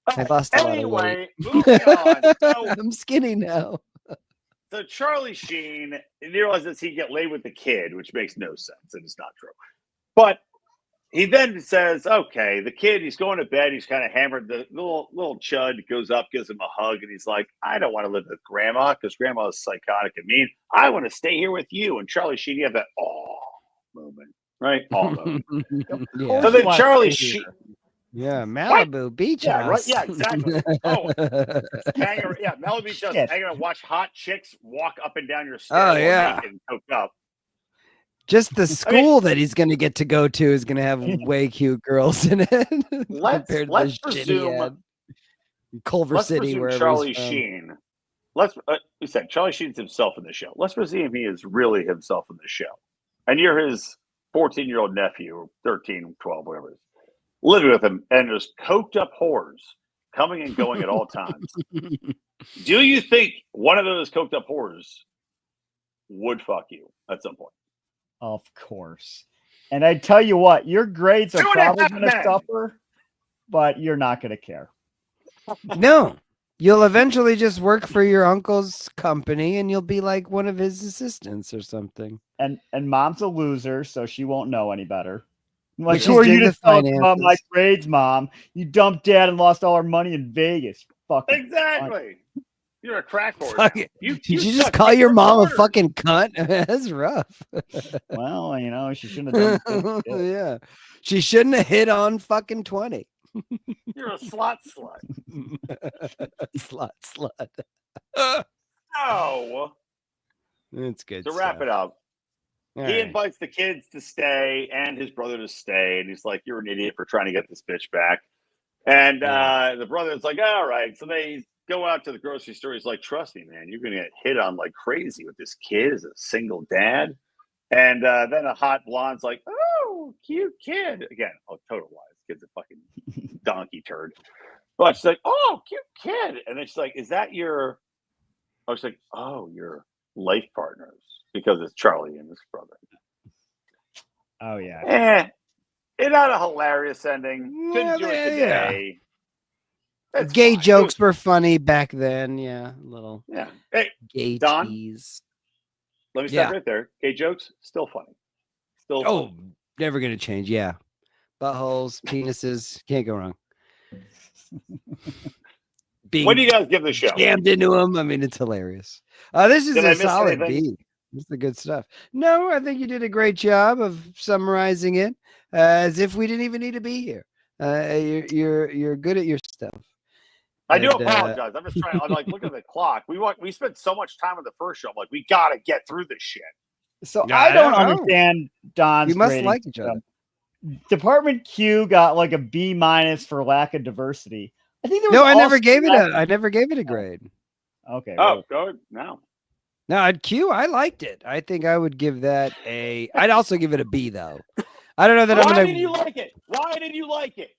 I lost a lot of weight. Anyway, moving on. So, I'm skinny now. so Charlie Sheen, he realizes he get laid with the kid, which makes no sense, and it's not true. But he then says, okay, the kid, he's going to bed. He's kind of hammered. The little chud goes up, gives him a hug, and he's like, I don't want to live with grandma because grandma is psychotic and mean. I want to stay here with you. And Charlie Sheen, you have that aw moment, right? Aw moment. Yeah. So then Charlie Sheen. Yeah, Malibu Beach Yeah, House. right. Yeah, exactly. Oh, Malibu Beach House. Hanging out, watch hot chicks walk up and down your stairwell. Oh, yeah. Naked and hooked up. Just the school that he's going to get to go to is going to have way cute girls in it. Let's shit he presume had in Culver let's City, presume wherever Charlie he's from. Sheen. We said Charlie Sheen's himself in the show. Let's presume he is really himself in the show, and you're his 14-year-old nephew, or 13, 12, whatever it is, living with him, and there's coked up whores coming and going at all times. Do you think one of those coked up whores would fuck you at some point? Of course. And I tell you what, your grades are 2.5 probably going to men. suffer, but you're not going to care. No, you'll eventually just work for your uncle's company and you'll be like one of his assistants or something. And mom's a loser, so she won't know any better. I'm like, She's who are you doing to the talk about my finances. grades, Mom? You dumped dad and lost all our money in Vegas. Fucking Exactly. You're a crack whore. Fuck now. it. You Did you suck just call dick your for mom a quarters. fucking cunt? That's rough. Well, she shouldn't have done it. Yeah. She shouldn't have hit on fucking 20. You're a slut. Slut. Oh. It's good. To wrap it up, All he right. invites the kids to stay and his brother to stay, and he's like, "You're an idiot for trying to get this bitch back." And the brother's like, "All right." So they go out to the grocery store. He's like, "Trust me, man, you're gonna get hit on like crazy with this kid as a single dad." And then a hot blonde's like, "Oh, cute kid." Again, total lies. Kid's a fucking donkey turd. But she's like, "Oh, cute kid." And then she's like, "Is that your?" I was like, "Oh, your life partners," because it's Charlie and his brother. Oh, yeah. It had a hilarious ending. Couldn't do it today. It's Gay fine. jokes were funny back then. Yeah, a little Yeah. Hey, gay Don? tease. let me stop right there. Gay jokes, still funny. Still Oh, funny. never gonna change. Yeah, buttholes, penises, can't go wrong. Being What do you guys give the show? jammed into them. I mean, it's hilarious. This is Did I a miss solid anything? B. This is the good stuff. No, I think you did a great job of summarizing it as if we didn't even need to be here. You're good at your stuff. I do And, apologize. I'm just trying. I'm like looking at the clock. We spent so much time on the first show. I'm like, we gotta get through this shit. So Yeah, I I don't don't know. understand Don's You must grading like each other. system. Department Q got like a B- for lack of diversity. I think there was No, I never also gave it lack- I never gave it a grade. Okay. Oh, well, good. No. No, at Q, I liked it. I think I would give that a. I'd also give it a B though. I don't know that I'm Why gonna. did you like it? Why did you like it?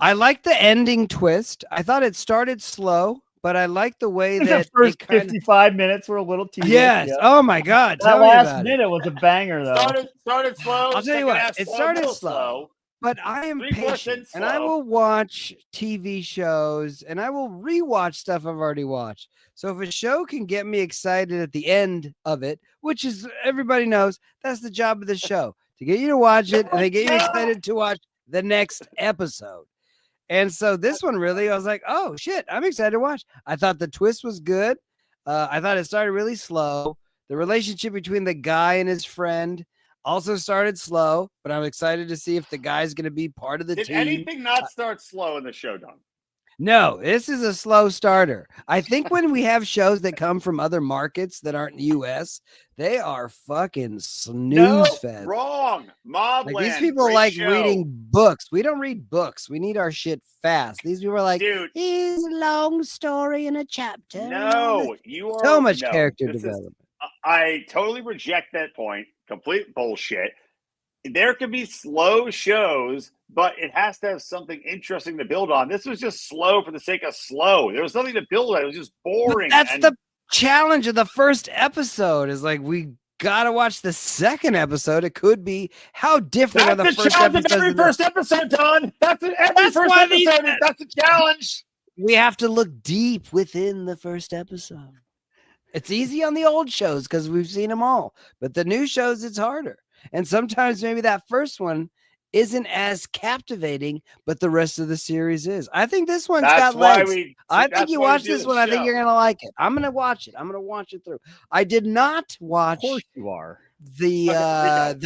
I like the ending twist. I thought it started slow, but I like the way the that first it kinda- 55 minutes were a little tedious. Yes. yeah. Oh my God. That Tell me last about it. minute was a banger, though. Started slow. I'll tell you second what, half it slow, started middle slow. But I am 3/4 patient, and I slow. will watch TV shows, and I will rewatch stuff I've already watched. So if a show can get me excited at the end of it, which is everybody knows that's the job of the show, to get you to watch it and then get you excited to watch the next episode. And so this one really, I was like, oh shit, I'm excited to watch. I thought the twist was good. I thought it started really slow. The relationship between the guy and his friend also started slow, but I'm excited to see if the guy's going to be part of the Did team. anything not start slow in the show, Don? No, this is a slow starter. I think when we have shows that come from other markets that aren't US, they are fucking snooze fest. Wrong. Mobland. Like, these people like reading books. We don't read books. We need our shit fast. These people are like, dude, here's a long story in a chapter. No, you are so much character development. I totally reject that point. Complete bullshit. There could be slow shows, but it has to have something interesting to build on. This was just slow for the sake of slow. There was nothing to build on. It was just boring. But that's the challenge of the first episode is like, we got to watch the second episode. It could be how different are the first episodes. Every first episode, Don. That's first episode. That's a challenge. We have to look deep within the first episode. It's easy on the old shows because we've seen them all, but the new shows, it's harder. And sometimes maybe that first one isn't as captivating, but the rest of the series is. I think this one's got legs. I think you watch this one. I think you're going to like it. I'm going to watch it. I'm going to watch it through. I did not watch. Of course you are. The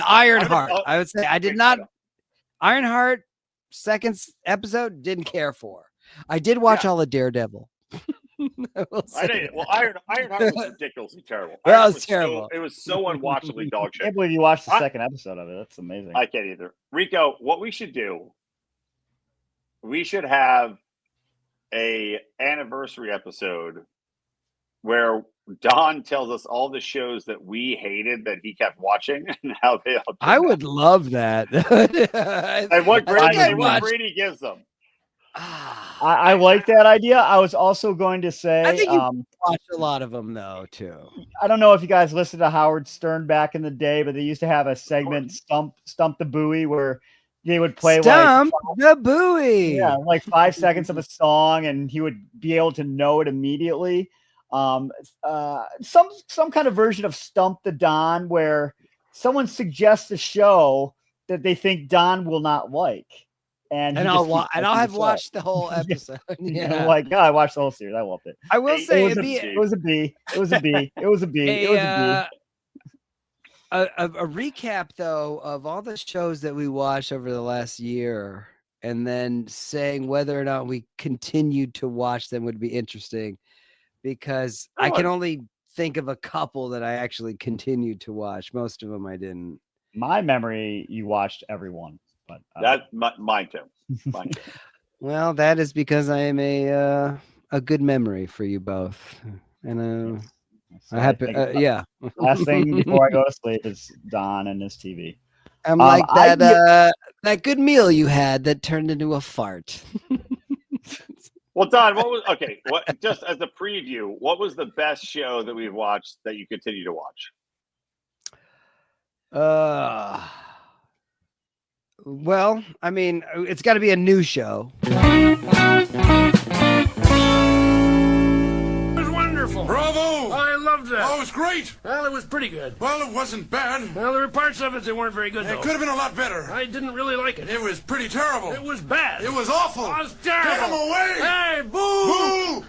Ironheart. I would say I did not. Ironheart, second episode, didn't care for. I did watch all of Daredevil. I didn't. Well, Ironheart was ridiculously terrible. That was terrible. It was so unwatchably dog shit. I can't believe you watched the second episode of it. That's amazing. I can't either. Rico, what we should do, we should have a anniversary episode where Don tells us all the shows that we hated that he kept watching and how they all. I would love that. And what Brady gives them. I like that idea. I was also going to say, I think you watch a lot of them though too. I don't know if you guys listened to Howard Stern back in the day, but they used to have a segment Stump the Buoy where they would play Stump the Buoy. Yeah, like 5 seconds of a song, and he would be able to know it immediately. Some kind of version of Stump the Don where someone suggests a show that they think Don will not like. And I'll have watched the whole episode. Yeah, like I watched the whole series. I loved it. I will say it was a B. It was a B. It was a B. It was a B. A recap though of all the shows that we watched over the last year, and then saying whether or not we continued to watch them would be interesting, because I can only think of a couple that I actually continued to watch. Most of them I didn't. My memory, you watched everyone. But that's mine too. Well, that is because I am a good memory for you both, and Last thing before I go to sleep is Don and his TV. I'm like that good meal you had that turned into a fart. Well, Don, what just as a preview, what was the best show that we've watched that you continue to watch? Well, I mean, it's got to be a new show. It was wonderful. Bravo! I loved it. Oh, it was great. Well, it was pretty good. Well, it wasn't bad. Well, there were parts of it that weren't very good, though. It could have been a lot better. I didn't really like it. It was pretty terrible. It was bad. It was awful. It was terrible. Get him away! Hey, boo! Boo!